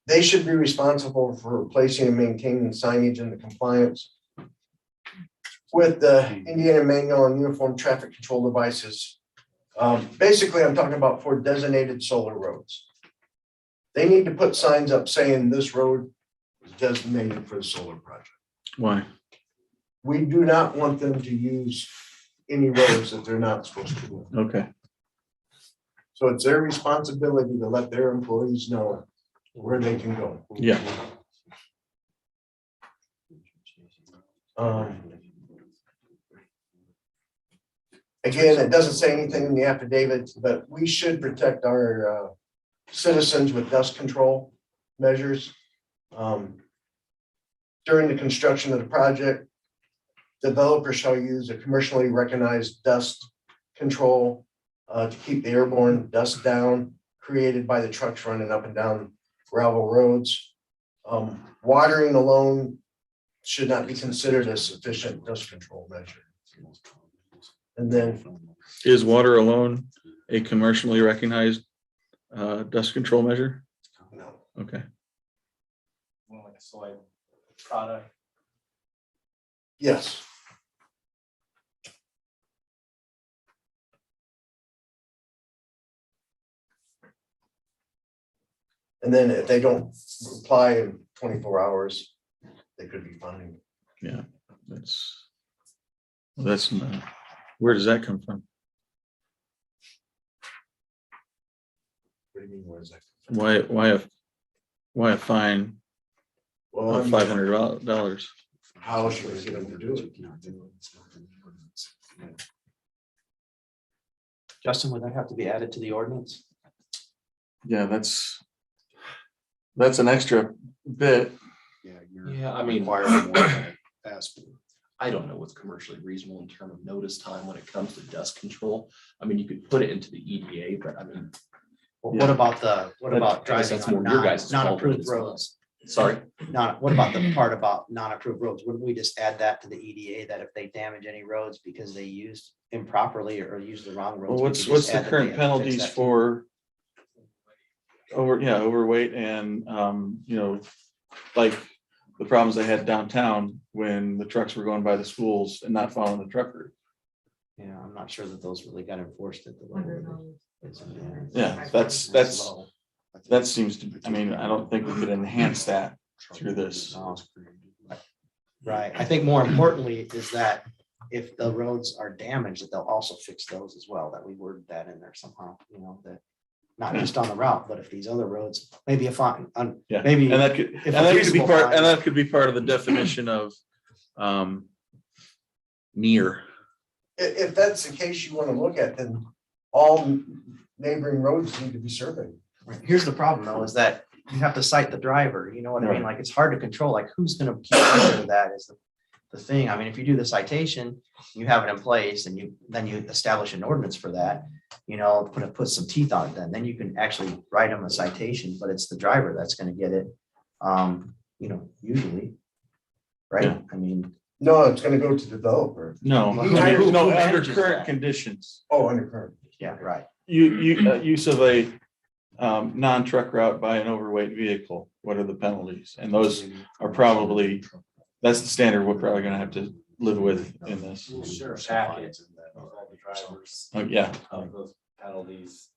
they should be responsible for replacing and maintaining signage in the compliance with the Indiana manual and uniform traffic control devices. Basically, I'm talking about for designated solar roads. They need to put signs up saying this road is designated for the solar project. Why? We do not want them to use any roads that they're not supposed to do. Okay, So it's their responsibility to let their employees know where they can go. yeah, Again, it doesn't say anything in the affidavit, but we should protect our citizens with dust control measures. During the construction of the project, developers shall use a commercially recognized dust control to keep the airborne dust down created by the trucks running up and down gravel roads. Watering alone should not be considered a sufficient dust control measure. And then, is water alone a commercially recognized dust control measure? no, Okay, Like a soy product. yes. And then if they don't reply in 24 hours, they could be fined. that's not, where does that come from? What do you mean, where is that? Why a fine Well, of $500? how should we get them to do it? Justin, would that have to be added to the ordinance? Yeah, that's an extra bit. Yeah, I mean, Ask. I don't know what's commercially reasonable in terms of notice time when it comes to dust control. I mean, you could put it into the EDA, but I mean, What about I guess driving that's on more your guys' fault than non-approved it's mine. roads? Sorry. What about the part about non-approved roads? Wouldn't we just add that to the EDA that if they damage any roads because they used improperly or used the wrong roads? Well, we what's could just the add that current they have to fix penalties that too? for overweight and, like the problems they had downtown when the trucks were going by the schools and not following the truck route. Yeah, I'm not sure that those really got enforced at the level. Yeah, that seems to, I mean, I don't think we could enhance that through this. Right. I think more importantly is that if the roads are damaged, that they'll also fix those as well, that we worded that in there somehow, that not just on the route, but if these other roads, maybe a fine, Yeah, maybe. and that could, if and a that could be reasonable part, fine- and that could be part of the definition of near. If that's the case you want to look at, then all neighboring roads need to be surveyed. Here's the problem though, is that you have to cite the driver, you know what I mean? Right. Like, it's hard to control, like, who's gonna keep track of that is the thing. I mean, if you do the citation, you have it in place and then you establish an ordinance for that, put some teeth on it, then you can actually write them a citation, but it's the driver that's gonna get it. Usually. Right? Yeah. I mean, No, it's gonna go to the developer. No, Who under manages current that? conditions, Oh, undercurrent. yeah, right. use of a non-truck route by an overweight vehicle, what are the penalties? And those are probably, that's the standard we're probably gonna have to live with in this. Sure, package of all the drivers Yeah, of those penalties.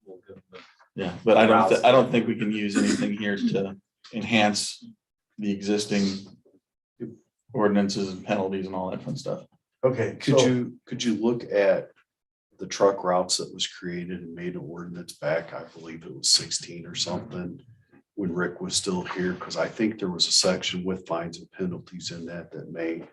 We'll give them yeah, but I don't think we can use anything here to enhance the existing ordinances and penalties and all that fun stuff. Okay, Could you look at the truck routes that was created and made an ordinance back, I believe it was 16 or something, when Rick was still here, because I think there was a section with fines and penalties in that may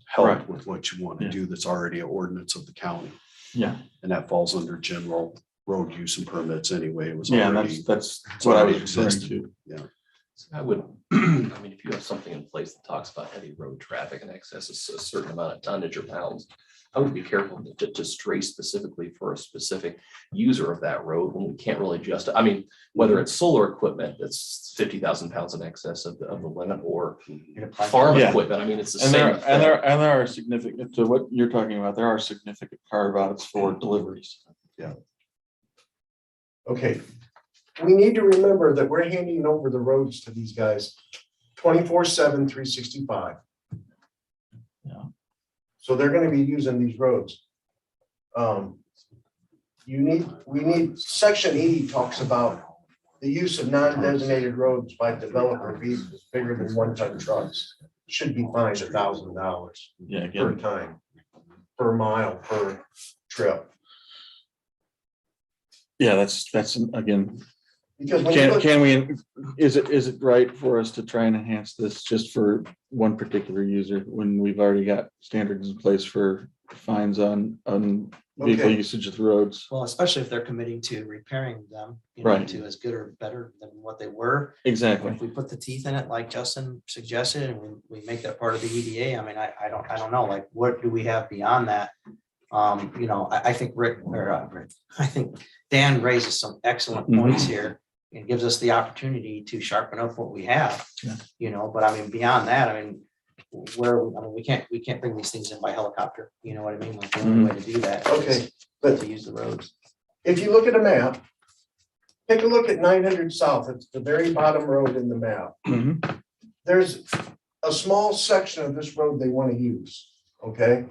help Right. with what you want to Yeah. do. That's already an ordinance of the county. Yeah, And that falls under general road use and permits anyway. It was yeah, and already. that's it's what I already was referring existed. to. So I would, I mean, if you have something in place that talks about heavy road traffic in excess of a certain amount of tonnage or pounds, I would be careful to stray specifically for a specific user of that road when we can't really I mean, whether it's solar equipment that's 50,000 pounds in excess of the limit or farm Yeah. equipment, I mean, it's the And same. there are significant, to what you're talking about, there are significant carve outs for deliveries. okay. We need to remember that we're handing over the roads to these guys 24/7, 365. Yeah. So they're gonna be using these roads. We need, section 80 talks about the use of non-designated roads by developer vehicles bigger than 1-ton trucks should be fined $1,000 Yeah, per again, time, per mile, per trip. yeah, that's again, Because when you look, can we, is it right for us to try and enhance this just for one particular user when we've already got standards in place for fines on vehicle Okay. usage of the roads? Well, especially if they're committing to repairing them, Right. to as good or better than what they were. Exactly. If we put the teeth in it, like Justin suggested, and we make that part of the EDA, I mean, I don't know, like, what do we have beyond that? I think Rick, I think Dan raises some excellent points here and gives us the opportunity to sharpen up what we have. Yeah. But I mean, beyond that, I mean, we can't bring these things in by helicopter, you know what I mean? Like, the only way to do that is okay, but to use the roads. if you look at a map, take a look at 900 South. It's the very bottom road in the map. Mhm. There's a small section of this road they want to use, okay?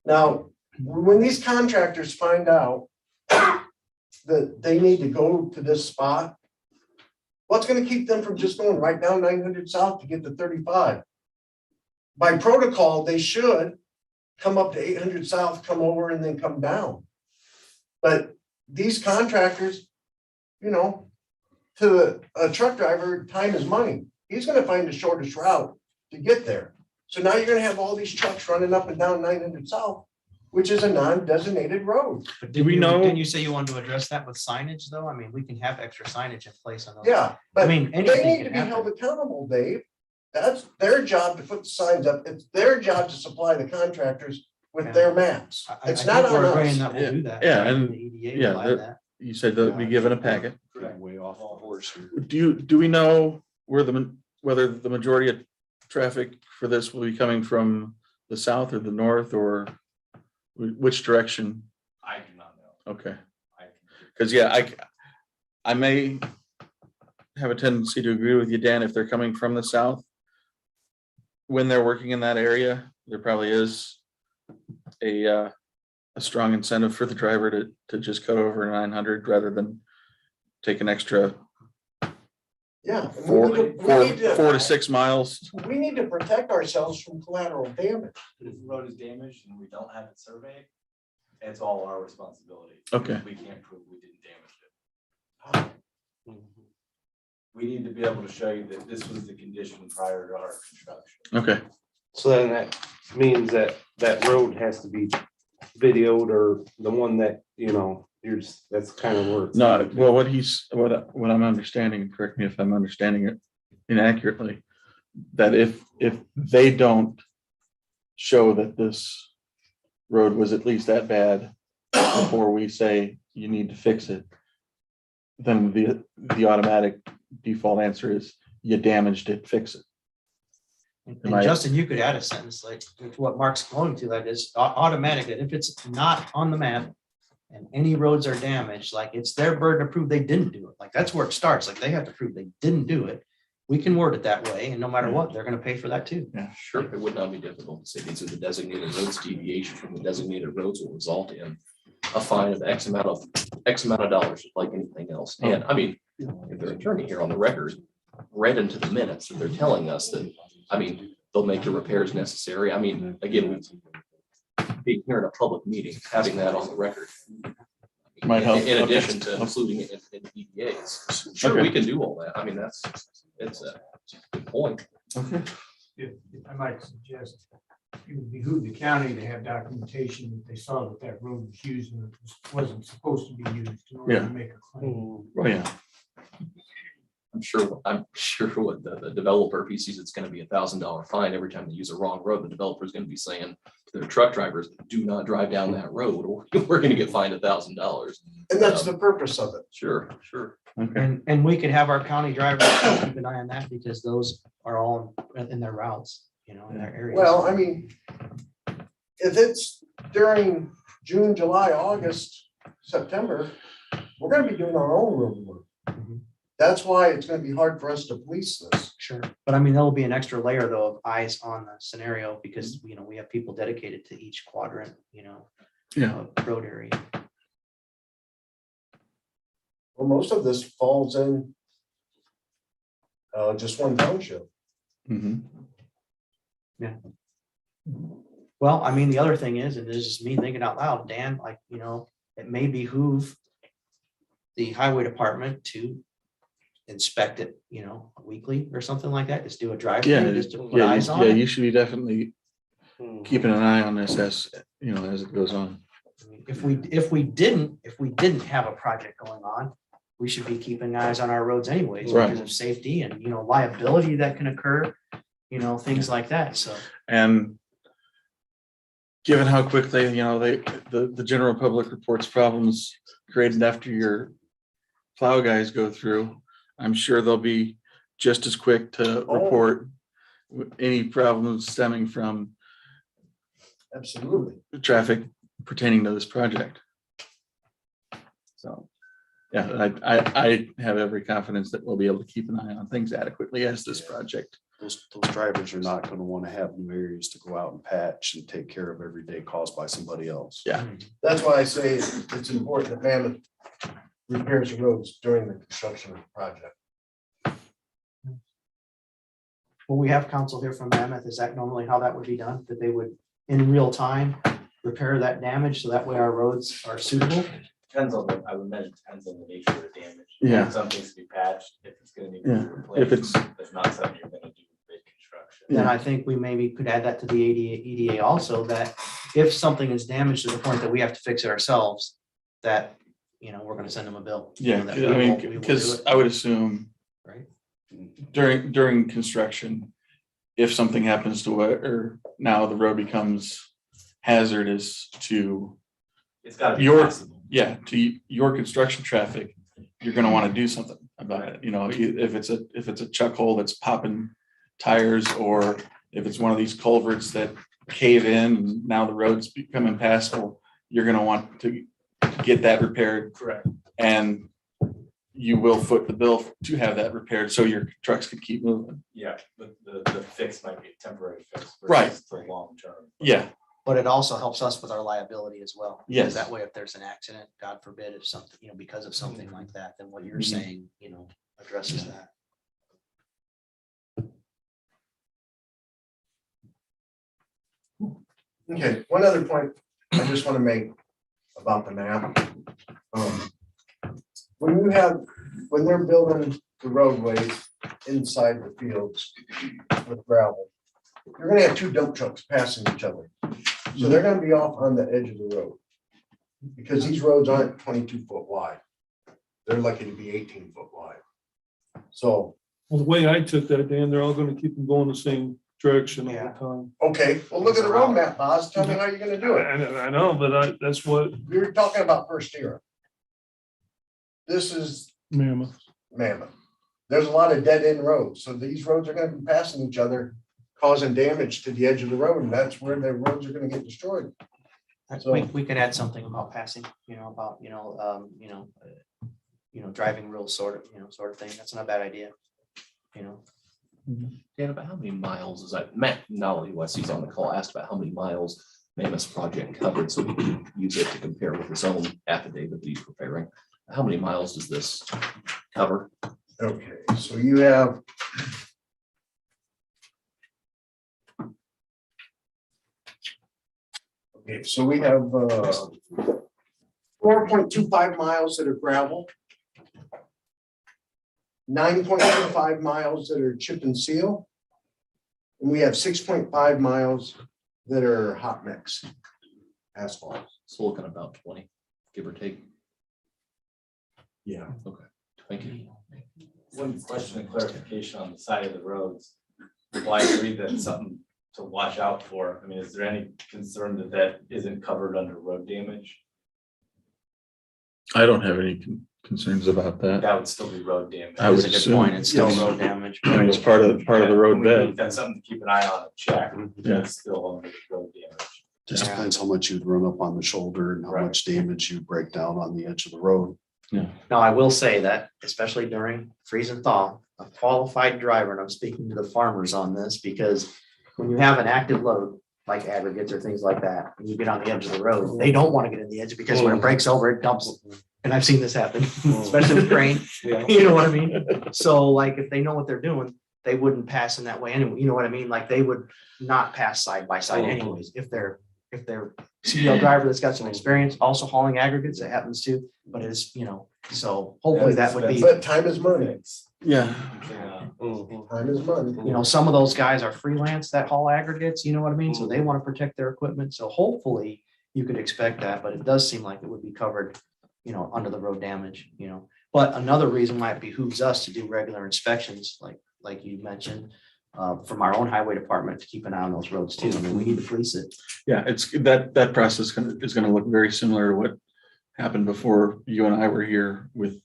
Now, when these contractors find out that they need to go to this spot, what's gonna keep them from just going right down 900 South to get to 35? By protocol, they should come up to 800 South, come over, and then come down. But these contractors, to a truck driver, time is money. He's gonna find the shortest route to get there. So now you're gonna have all these trucks running up and down 900 South, which is a non-designated road. But Do we know- Didn't you say you wanted to address that with signage, though? I mean, we can have extra signage in place on those. Yeah, but I mean, they anything need can to be held happen. accountable, Dave. That's their job to put the signs up. It's their job to supply the contractors with their maps. It's I not think we're on agreeing us. that we'll do that. Yeah, right? and- The EDA yeah, will add that- that. You said that we given a packet. Way off the horse here. Do we know whether the majority of traffic for this will be coming from the south or the north, or which direction? I do not know. Okay, I- because I may have a tendency to agree with you, Dan, if they're coming from the south. When they're working in that area, there probably is a strong incentive for the driver to just cut over 900 rather than take an extra Yeah. and we 4 to 6 miles. We need to protect ourselves from collateral damage. If the road is damaged and we don't have it surveyed, it's all our responsibility. Okay. We can't prove we didn't damage it. We need to be able to show you that this was the condition prior to our construction. Okay, So then that means that that road has to be videoed, or the one that, that's kind of where. no, well, what I'm understanding, and correct me if I'm understanding it inaccurately, that if they don't show that this road was at least that bad before we say you need to fix it, then the automatic default answer is you damaged it, fix it. And Justin, you could add a sentence like with what Mark's going to, that is automatic, that if it's not on the map and any roads are damaged, like, it's their burden to prove they didn't do it. Like, that's where it starts. Like, they have to prove they didn't do it. We can word it that way, and no matter what, they're gonna pay for that too. Yeah, Sure, it would not be difficult to say these are the designated roads. Deviation from the designated roads will result in a fine of X amount of dollars, like anything else. And I mean, if their attorney here on the record read into the minutes that they're telling us that, I mean, they'll make the repairs necessary. I mean, again, being here in a public meeting, having that on the record. Might help. In Okay. addition to including it in EDAs. Sure, we can do all that. I mean, it's a good point. okay. If I might suggest, it would behoove the county to have documentation that they saw that road was used and it wasn't supposed to be used in order Yeah. to make a claim. Well, yeah, I'm sure what the developer, if he sees it's gonna be $1,000 fine every time they use a wrong road, the developer is gonna be saying to their truck drivers, do not drive down that road, or we're gonna get fined $1,000. And that's the purpose of it. Sure. okay. And we could have our county drivers keep an eye on that, because those are all in their routes, in their areas. Well, I mean, if it's during June, July, August, September, we're gonna be doing our own road work. Mhm. That's why it's gonna be hard for us to police this. Sure, but I mean, there'll be an extra layer though of eyes on the scenario, because we have people dedicated to each quadrant, Yeah. road area. Well, most of this falls in just one township. Mhm. Well, I mean, the other thing is, and this is just me thinking out loud, Dan, like, you know, it may behoove the highway department to inspect it, you know, weekly or something like that, just do a drive Yeah, through, just to put yeah, eyes on yeah, it. you should be definitely keeping an eye on this as, you know, as it goes on. I mean, if we didn't have a project going on, we should be keeping eyes on our roads anyways, Right. because of safety and, you know, liability that can occur, you know, things like that, so. And given how quickly, you know, the general public reports problems created after your plow guys go through, I'm sure they'll be just as quick to report any problems stemming from Absolutely. traffic pertaining to this project. So, yeah, I have every confidence that we'll be able to keep an eye on things adequately as this project. Those drivers are not gonna wanna have new areas to go out and patch and take care of every day caused by somebody else. Yeah. That's why I say it's important that Mammoth repairs the roads during the construction of the project. When we have counsel here from Mammoth, is that normally how that would be done? That they would, in real time, repair that damage so that way our roads are suitable? Depends on the, I would imagine, depends on the nature of the damage. Yeah. Some things to be patched, if it's gonna need to Yeah, be replaced. if it's- It's not something you're gonna do with big construction. Then I think we maybe could add that to the EDA also, that if something is damaged to the point that we have to fix it ourselves, that, you know, we're gonna send them a bill. Yeah, That I we mean, will do because it, I would assume Right? during construction, if something happens to it, or now the road becomes hazardous to, It's gotta be Your- possible. yeah, to your construction traffic, you're gonna want to do something about it. You know, if it's a chuck hole that's popping tires, or if it's one of these culverts that cave in and now the road's become impassable, you're gonna want to get that repaired, Correct. and you will foot the bill to have that repaired so your trucks can keep moving. Yeah, but the fix might be a temporary fix. Right. versus the long term. Yeah, But it also helps us with our liability as well. because Yes. That way, if there's an accident, God forbid, if something, you know, because of something like that, then what you're Mhm. saying, you know, addresses that. Okay, one other point I just want to make about the map. When they're building the roadways inside the fields with gravel, you're gonna have two dump trucks passing each other. So they're gonna be off on the edge of the road. Because these roads aren't 22 foot wide. They're lucky to be 18 foot wide. So, Well, the way I took that, Dan, they're all gonna keep them going the same direction all Yeah. the time. okay, well, look at the road map, Boz. Tell me how you're gonna do it. I know, but that's what We were talking about first era. This is Mammoth. Mammoth. There's a lot of dead end roads, so these roads are gonna be passing each other, causing damage to the edge of the road, and that's where the roads are gonna get destroyed. So- We could add something about passing, you know, about, driving rules sort of thing. That's not a bad idea. You know, Dan, about how many miles is that? Matt Nolly, who I see is on the call, asked about how many miles Mammoth's project covered, so we can use it to compare with his own affidavit that he's preparing. How many miles does this cover? Okay, so you have. Okay, so we have 4.25 miles that are gravel. 9.25 miles that are chip and seal. And we have 6.5 miles that are hot mix asphalt. So looking about 20, give or take. Yeah. Thank you. One question and clarification on the side of the roads. Well, I agree that it's something to watch out for. I mean, is there any concern that that isn't covered under road damage? I don't have any concerns about that. That would still be road damage. I would it's a good assume, point. It's still yes. road damage. I mean, it's part of the road bed. That's something to keep an eye on and check. Yeah. It's still under road damage. Just Yeah. depends how much you'd run up on the shoulder and how Right. much damage you break down on the edge of the road. Now, I will say that, especially during freeze and thaw, a qualified driver, and I'm speaking to the farmers on this, because when you have an active load, like aggregates or things like that, and you get on the edge of the road, they don't want to get in the edge because when it breaks over, it dumps And I've seen this happen, especially with grain, you know what I mean? So like, if they know what they're doing, they wouldn't pass in that way anyway, you know what I mean? Like, they would not pass side by side anyways, if they're CDL driver that's got some experience, also hauling aggregates, it happens too, but it's, so hopefully that would be, But time is money. Yeah, Time is money. some of those guys are freelance that haul aggregates, you know what I mean? So they want to protect their equipment, so hopefully you could expect that, but it does seem like it would be covered, under the road damage, But another reason why it behooves us to do regular inspections, like you mentioned, from our own highway department to keep an eye on those roads too. I mean, we need to police it. yeah, it's that process is gonna look very similar to what happened before you and I were here with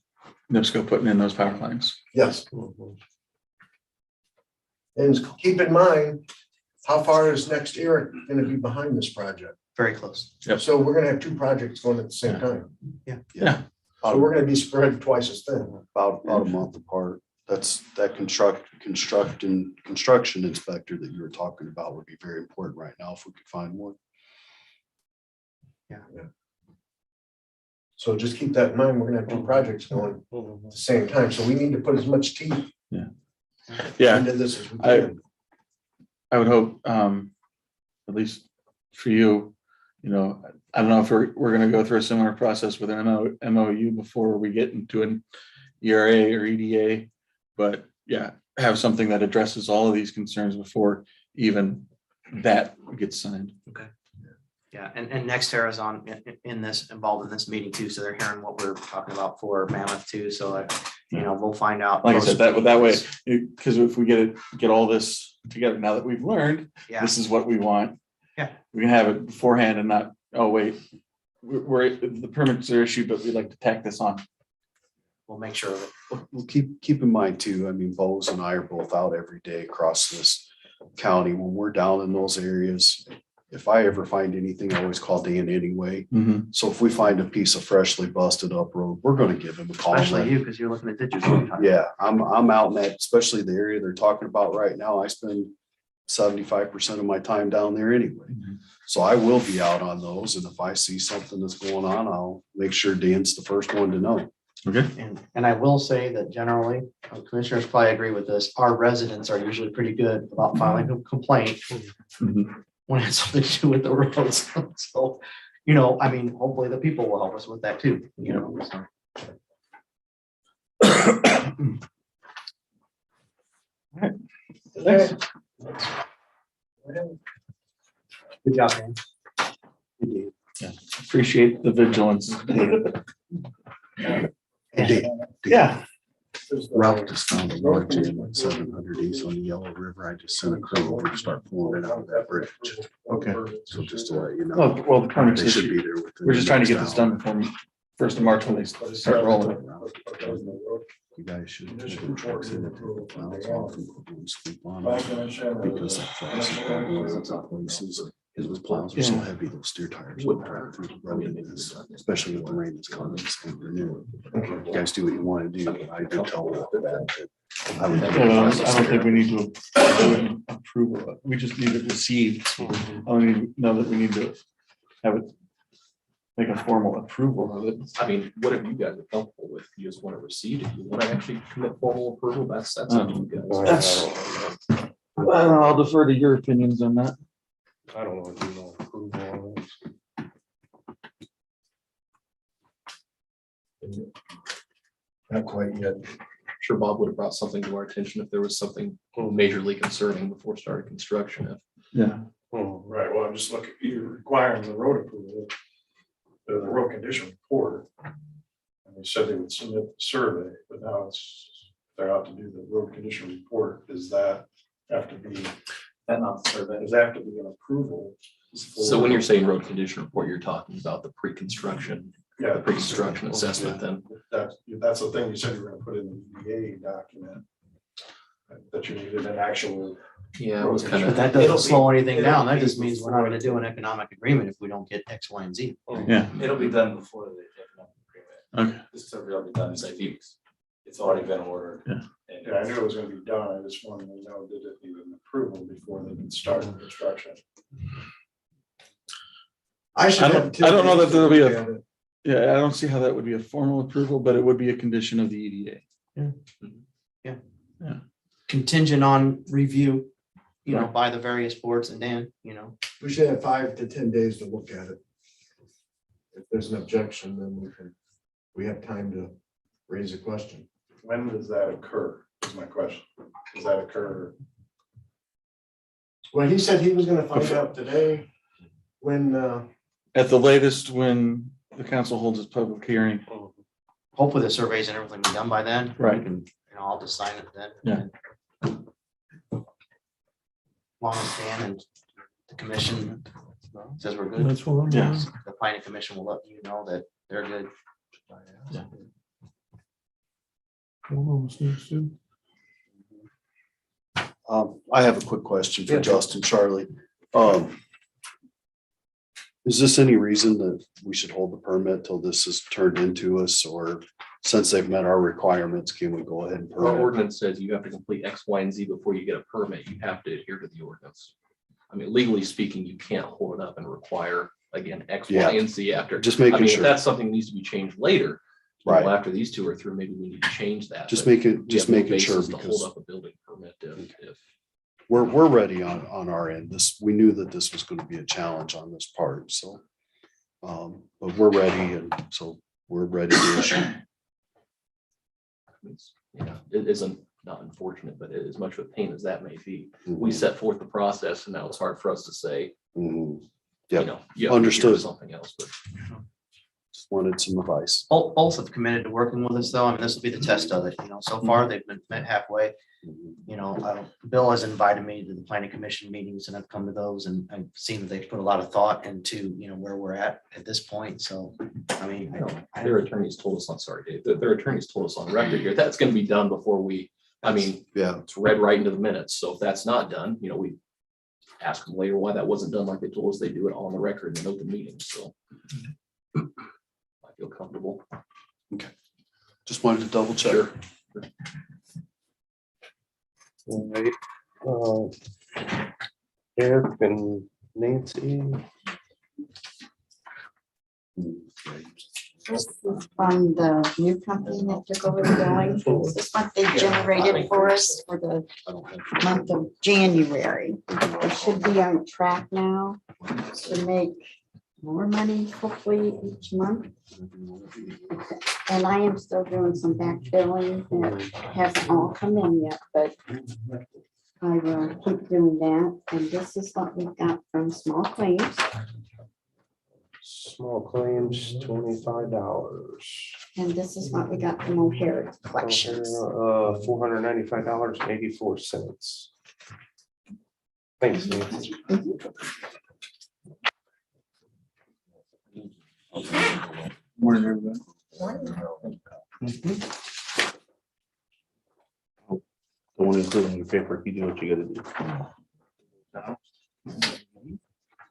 NIPSCO putting in those power lines. Yes. And keep in mind, how far is next year gonna be behind this project? Very close. Yep. So we're gonna have two projects going at the same time. Yeah, So we're gonna be spread twice as thin. About a month apart. That's that construction inspector that you were talking about would be very important right now if we could find one. So just keep that in mind. We're gonna have two projects going at the same time. So we need to put as much teeth yeah. into this as we can. I would hope, at least for you, I don't know if we're gonna go through a similar process with an MOU before we get into an ERA or EDA. But yeah, have something that addresses all of these concerns before even that gets signed. Okay. Yeah, and Nextera is involved in this meeting too, so they're hearing what we're talking about for Mammoth too, so we'll find out. Like I said, that way, because if we get all this together, now that we've learned, Yeah. this is what we want. Yeah. We can have it beforehand and not, oh, wait, the permits are issued, but we'd like to tack this on. We'll make sure of it. Well, keep in mind too, I mean, Bose and I are both out every day across this county. When we're down in those areas, if I ever find anything, I always call Dan anyway. So if we find a piece of freshly busted up road, we're gonna give him a call. Especially you, because you're looking at ditches all the time. Yeah, I'm out in that, especially the area they're talking about right now. I spend 75% of my time down there anyway. So I will be out on those. And if I see something that's going on, I'll make sure Dan's the first one to know. Okay. And I will say that generally, commissioners probably agree with this, our residents are usually pretty good about filing a complaint when it's something to do with the roads. So, I mean, hopefully the people will help us with that too, so. Okay. Good job, man. Appreciate the vigilance. Yeah. Ralph just found a log jam at 700 East on the Yellow River. I just sent a crew over to start pulling it out of that bridge. Okay. So just to let you know. Well, the permits They should issued. be there. within We're just the trying to next get this hour. done before 1st of March when they start rolling. You guys should. Take the trucks in and take the plows off and put one sweep on it. Because that frost is going in some places. Those plows are so heavy, those steer tires would drive through the road, especially with the rain that's coming. It's gonna renew. You guys do what you want to do. But I did tell them that. I would- I don't think we need to do an approval. We just need it received. I don't even know that we need to have it, make a formal approval of it. I mean, whatever you guys are comfortable with, you just want to receive it, you want to actually commit formal approval, that's up to you guys. I'll defer to your opinions on that. I don't want to do no approval on this. Not quite yet. Sure, Bob would have brought something to our attention if there was something majorly concerning before starting construction. Yeah. Right, well, I'm just looking, you're requiring the road approval, the road condition report. And they said they would submit the survey, but now they're out to do the road condition report. Does that have to be? That not the survey, does that have to be an approval? So when you're saying road condition report, you're talking about the pre-construction, Yeah. the pre-construction assessment then? That's the thing you said you were gonna put in the EA document. That you needed an actual. Yeah, it was kind But of, that doesn't slow anything down. That just means we're not gonna do an economic agreement if we don't get X, Y, and Z. Yeah. It'll be done before the economic agreement. Okay. This survey will be done in 6 weeks. It's already been ordered. Yeah. And Yeah, I knew it was gonna be done. I just wanted to know, did it need an approval before they can start the construction? I should I have. don't know that there'll be a Yeah, I don't see how that would be a formal approval, but it would be a condition of the EDA. Contingent on review, by the various boards and Dan, We should have 5 to 10 days to look at it. If there's an objection, then we have time to raise a question. When does that occur, is my question. Does that occur? Well, he said he was gonna find out today when, At the latest, when the council holds its public hearing. hopefully the surveys and everything be done by then. Right. I'll just sign it then. Yeah. Long as Dan and the commission says we're good, That's what I'm. Yeah. the planning commission will let you know that they're good. Hold on, Steve. I have a quick question for Yeah. Justin, Charlie. Is this any reason that we should hold the permit till this is turned into us, or since they've met our requirements, can we go ahead and Our permit? ordinance says you have to complete X, Y, and Z before you get a permit. You have to adhere to the ordinance. I mean, legally speaking, you can't hold it up and require, again, X, Yeah. Y, and Z after. Just I making mean, if sure, that's something that needs to be changed later, right? after these two are through, maybe we need to change that. Just but making, we just have no making sure, basis to because hold up a building permit if we're ready on our end. We knew that this was gonna be a challenge on this part, so. But we're ready, and so we're ready to issue. it isn't not unfortunate, but as much of a pain as that may be, we Mhm. set forth the process and now it's hard for us to say, Mhm. you Yep. know, you have to adhere to Understood. something else, but Just wanted some advice. Both have committed to working with us though. I mean, this will be the test of it, so far they've been met halfway. Bill has invited me to the planning commission meetings and I've come to those and I've seen that they've put a lot of thought into, where we're at this point. So, I mean, their attorneys told us, I'm sorry, Dave, their attorneys told us on record here, that's gonna be done before we, I mean, Yeah, it's read right into the minutes. So if that's not done, we ask them later why that wasn't done, like they told us they do it on the record in an open meeting, so. I feel comfortable. just wanted to double check. Sure. All right. Eric and Nancy. This is from the new company that took over the billing. This is what they generated for us for the month of January. We should be on track now to make more money hopefully each month. And I am still doing some back billing that hasn't all come in yet, but I will keep doing that. And this is what we got from small claims. Small claims, $25. And this is what we got from O'Hare Collections. $495.84. Thanks, Nancy. Morning, everybody. Don't want to include in your paper, you do what you gotta do.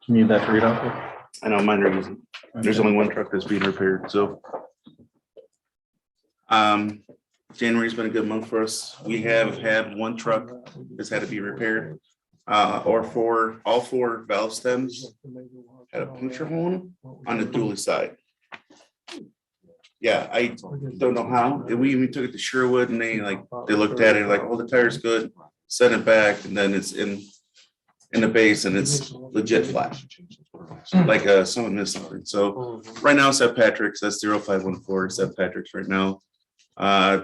You need that to read off? I know mine are easy. There's only one truck that's being repaired, so. January's been a good month for us. We have had one truck that's had to be repaired. All four valve stems had a puncture hole in them on the dually side. Yeah, I don't know how. And we even took it to Sherwood and they looked at it like, oh, the tire's good, sent it back, and then it's in the base and it's legit flat. Like someone missed something. So right now it's at Patrick's, that's 0514, it's at Patrick's right now.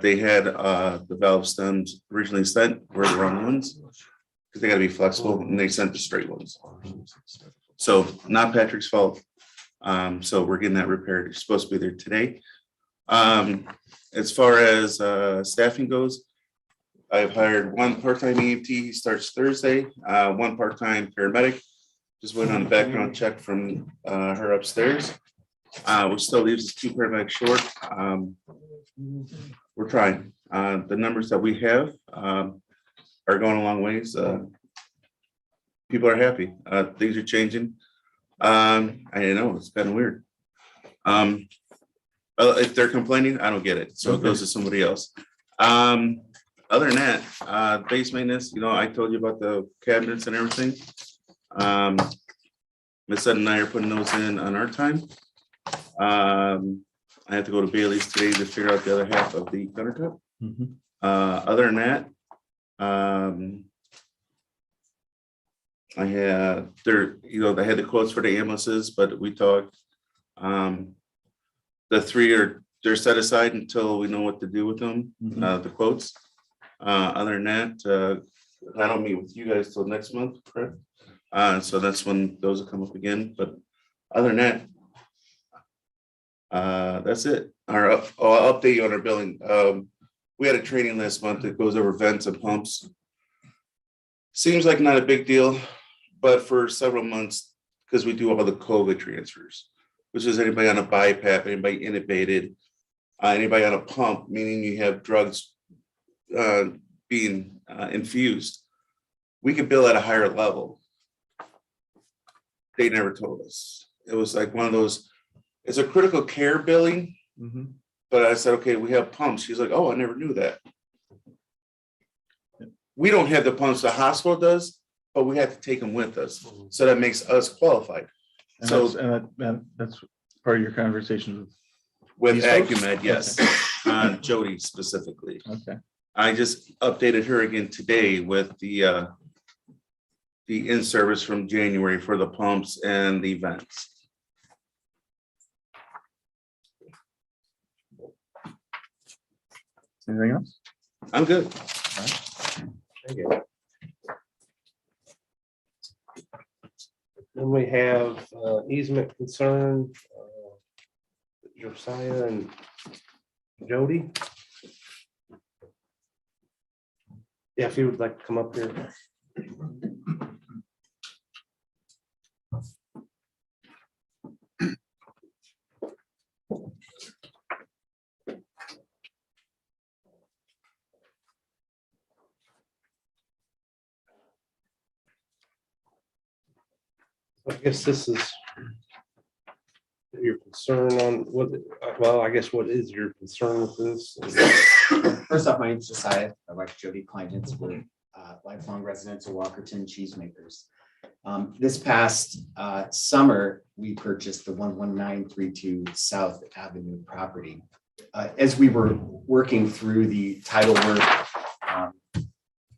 They had the valve stems originally sent were the wrong ones because they gotta be flexible, and they sent the straight ones. So not Patrick's fault. So we're getting that repaired. It's supposed to be there today. As far as staffing goes, I've hired one part-time EMT, he starts Thursday, one part-time paramedic. Just waiting on the background check from her upstairs. Which still leaves us 2 paramedics short. We're trying. The numbers that we have are going a long ways. People are happy. Things are changing. I know it's kind of weird. If they're complaining, I don't get it. So it goes to somebody else. Other than that, base maintenance, I told you about the cabinets and everything. Miss Ed and I are putting those in on our time. I have to go to Bailey's today to figure out the other half of the countertop. Mhm. Other than that, I had there, I had the quotes for the ambulances, but we talked. The three they're set aside until we know what to do with them, the quotes. Other than that, I don't meet with you guys till next month, correct? So that's when those will come up again, but other than that, that's it. I'll update you on our billing. We had a training last month that goes over vents and pumps. Seems like not a big deal, but for several months, because we do all the COVID transfers, which is anybody on a BiPAP, anybody intubated, anybody on a pump, meaning you have drugs being infused. We could bill at a higher level. They never told us. It was like one of those, it's a critical care billing. But I said, okay, we have pumps. She's like, oh, I never knew that. We don't have the pumps the hospital does, but we have to take them with us. So that makes us qualified. And So that's part of your conversation with these folks? Acumed, yes, Jody specifically. Okay. I just updated her again today with the in-service from January for the pumps and the vents. Anything else? I'm good. Then we have easement concern, Josiah and Jody. Yeah, if you would like to come up here. I guess this is your concern on what, well, I guess what is your concern with this? First off, my name is Josiah. My wife Jody Kleinitz. We're lifelong residents of Walkerton cheesemakers. This past summer, we purchased the 11932 South Avenue property. As we were working through the title work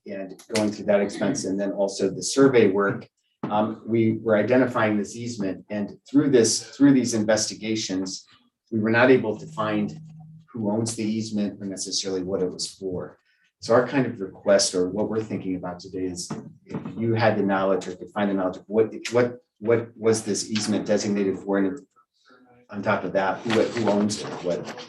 and going through that expense, and then also the survey work, we were identifying this easement, and through these investigations, we were not able to find who owns the easement or necessarily what it was for. So our kind of request, or what we're thinking about today, is if you had the knowledge or could find the knowledge of what was this easement designated for, and on top of that, who owns it, what.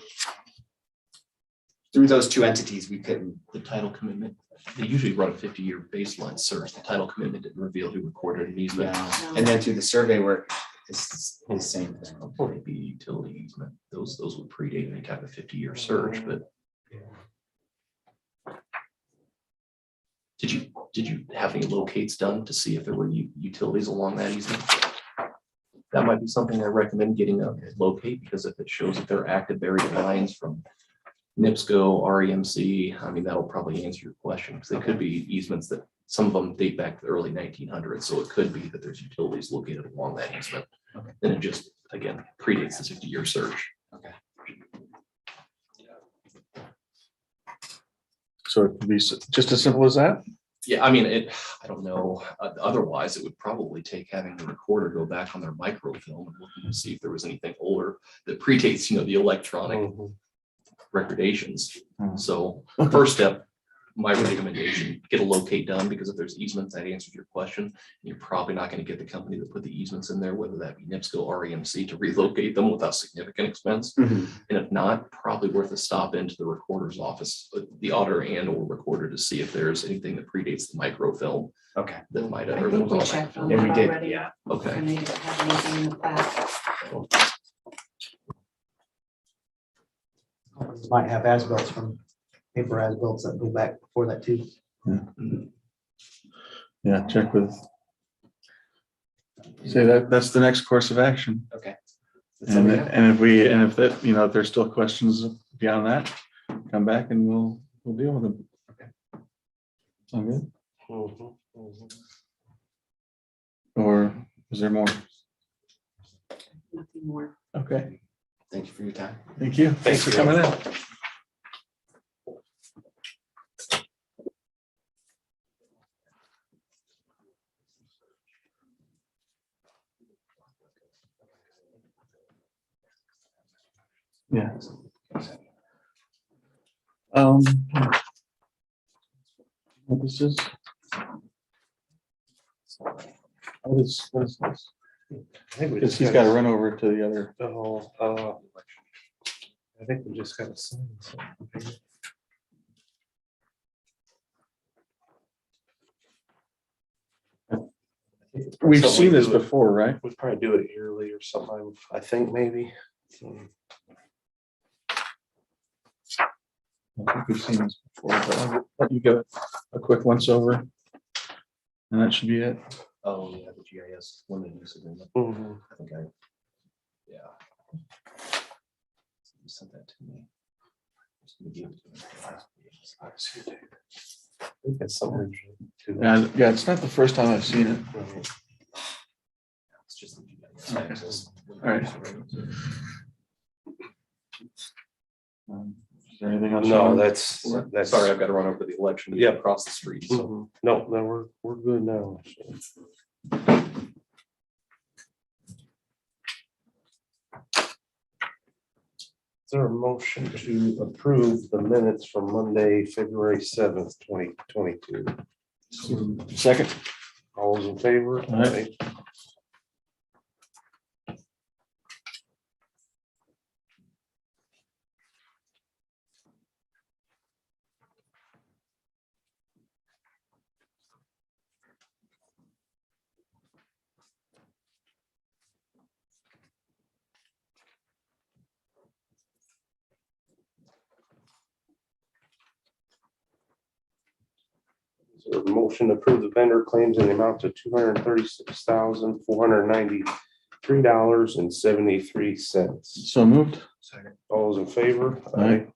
Through those two entities, we couldn't. The title commitment, they usually run a 50-year baseline search. The title commitment didn't reveal who recorded an easement. Yeah. And then through the survey work, it's the same thing. Maybe utility easement. Those would predate any type of 50-year search, but. Did you have any locates done to see if there were utilities along that easement? That might be something I recommend getting a locate, because if it shows that there are active buried lines from NIPSCO, REMC, I mean, that'll probably answer your question, because they could be easements that some of them date back to the early 1900s. So it could be that there's utilities located along that easement. Okay. And it just, again, predates the 50-year search. Okay. So it could be just as simple as that? Yeah, I mean, I don't know. Otherwise, it would probably take having the recorder go back on their microfilm and looking to see if there was anything older that predates, the electronic recordations. So first step, my recommendation, get a locate done, because if there's easements, that answers your question. You're probably not going to get the company that put the easements in there, whether that be NIPSCO or REMC, to relocate them without significant expense. And if not, probably worth a stop into the recorder's office, the auditor and or recorder, to see if there's anything that predates the microfilm. Okay. That might I have. think we checked on Yeah, we that did. already. Yeah. Okay. And they didn't have anything in the back. Might have as-bills from paper as-bills that go back before that too. Yeah, check with. Say that's the next course of action. Okay. And if that, if there's still questions beyond that, come back and we'll deal with them. Okay. Sound good? Or is there more? Nothing more. Okay, Thank you for your time. thank you. Thanks for you. coming in. Yeah. What this is? What is this? I think we Because just he's got to run over to the other. I think we just gotta sign something. We've Something seen we this do it- before, right? We probably do it yearly or something, I think maybe. I think we've seen this before, but I'll let you get a quick once over. And that should be it. Oh, yeah, the GIS limited use agreement. Mhm. I think yeah. You sent that to me. Just gonna give it to me. I think that's something. Yeah, it's not the first time I've seen it. It's just the GIS access. All right. Is there anything else? No, that's. Sorry, I've got to run over to the election. Yeah. Across the street, so. No, we're good now. Is there a motion to approve the minutes from Monday, February 7th, 2022? Second. All those in favor? Aye. Is there a motion to approve the vendor claims in the amount of $236,493.73. So moved. Second. All those in favor? Aye.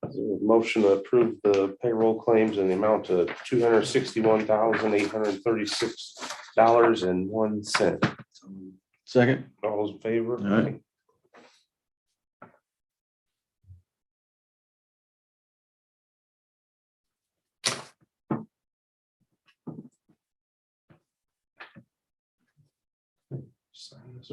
Is there a motion to approve the payroll claims in the amount of $261,836.01. Second. All those in favor? Aye. Sign this.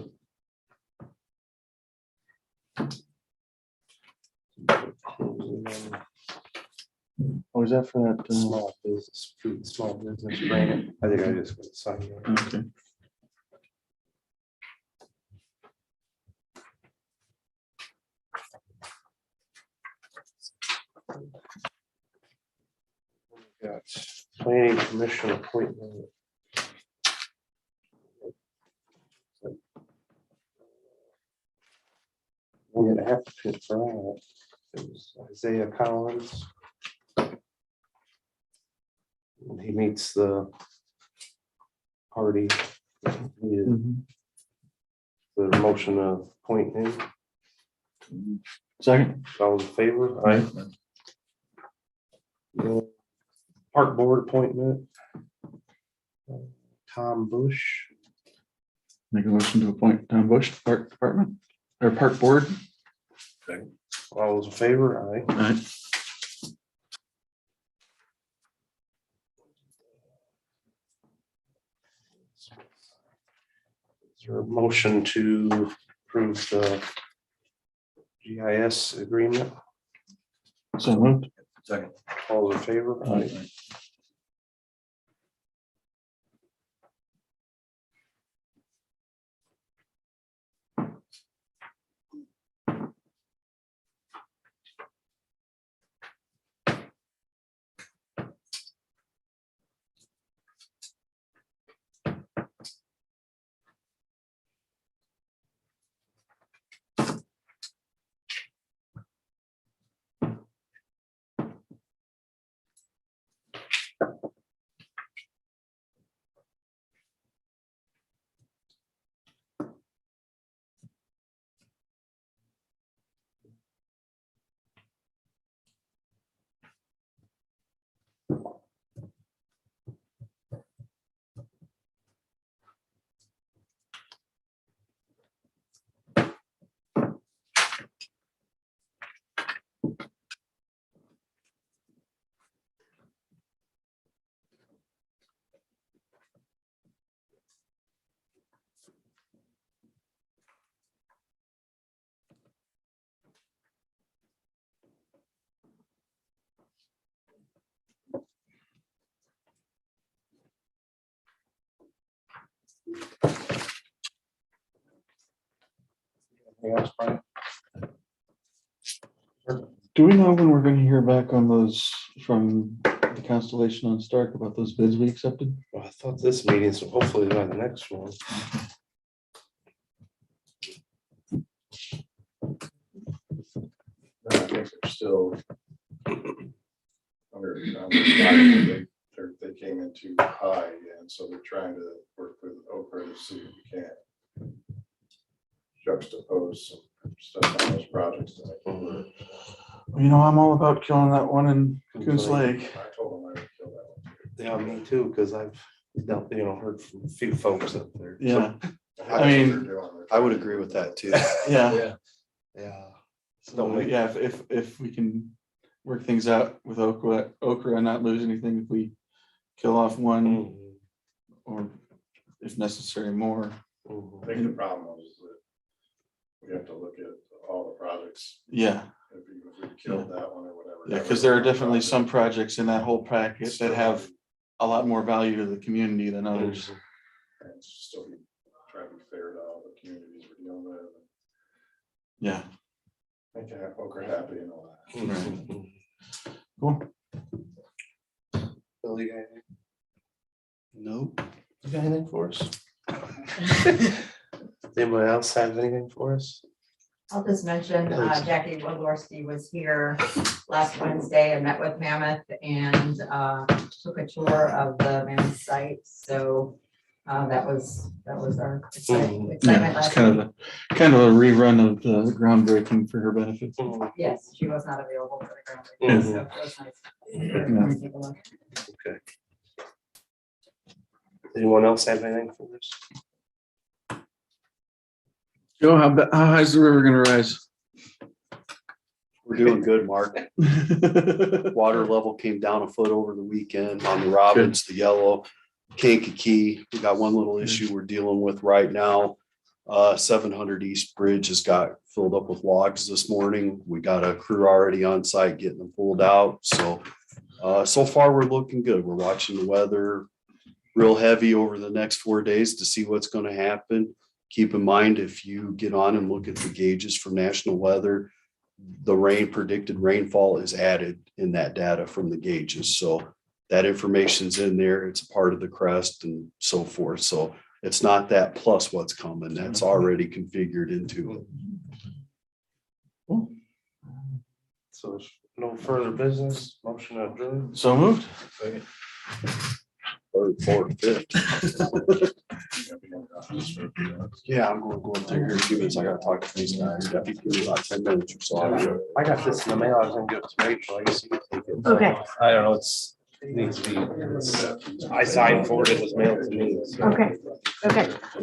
Oh, is that for that? Small business, food, small business grant. I think I just got to sign that. Okay. Got planning commission appointment. We're gonna have to pick for that. It was Isaiah Collins. And he meets the party. Needed Mhm. the motion of appointing. Second. All in favor? Aye. Park board appointment. Tom Bush. Make a motion to appoint Tom Bush, to Park Department, or Park Board. All those in favor? Aye. Aye. Is there a motion to approve the GIS agreement? So moved. Second. All in favor? Aye. anything else, Brian? Do we know when we're gonna hear back on those from the Constellation on Starke about those bids we accepted? Well, I thought this meeting, so hopefully by the next one. I think they're still they came in too high, and so they're trying to work with Okra to see if we can juxtapose some stuff on those projects. You know, I'm all about killing that one in Coons Lake. I told them I would kill that one too. Yeah, me too, because I've dealt, heard from a few folks up there. Yeah, That's I what mean, they're doing. I would agree with that too. yeah. Yeah. So, yeah, if we can work things out with Okra and not lose anything, if we kill off one or if necessary more. I think the problem is that we have to look at all the projects. Yeah, If we killed that one or whatever. yeah, because there are definitely some projects in that whole package that have a lot more value to the community than others. And still be trying to be fair to all the communities we're dealing with. Yeah, Make Okra happy and all that. Mhm. cool. Bill, you got anything? Nope. You got anything for us? Anybody else have anything for us? I'll just mention, Jackie Wodorski was here last Wednesday and met with Mammoth and took a tour of the Mammoth site. So that was our excitement Yeah, it's last kind week. of a rerun of the groundbreaking for her benefit. Yes, she was not available for the ground. So it was nice. Yeah. Take a look. Okay. Anyone else have anything for us? Joe, how high is the river gonna rise? We're doing good, Mark. Water level came down a foot over the weekend on the Robbins, the yellow, Kankakee. We got one little issue we're dealing with right now. 700 East Bridge has got filled up with logs this morning. We got a crew already on site getting them pulled out. So far we're looking good. We're watching the weather real heavy over the next 4 days to see what's going to happen. Keep in mind, if you get on and look at the gauges from National Weather, the predicted rainfall is added in that data from the gauges. So that information's in there. It's a part of the crest and so forth. So it's not that plus what's coming. That's already configured into it. So there's no further business, motion adjourned. So moved. Third, fourth, fifth. Yeah, I'm going to go up there here in a few minutes. I gotta talk to these guys. Got people in about 10 minutes or so. I got this in the mail, I was gonna give it to Rachel, I guess you can take it. Okay. I don't know, it needs to be, I signed for it, it was mailed to me. so. Okay.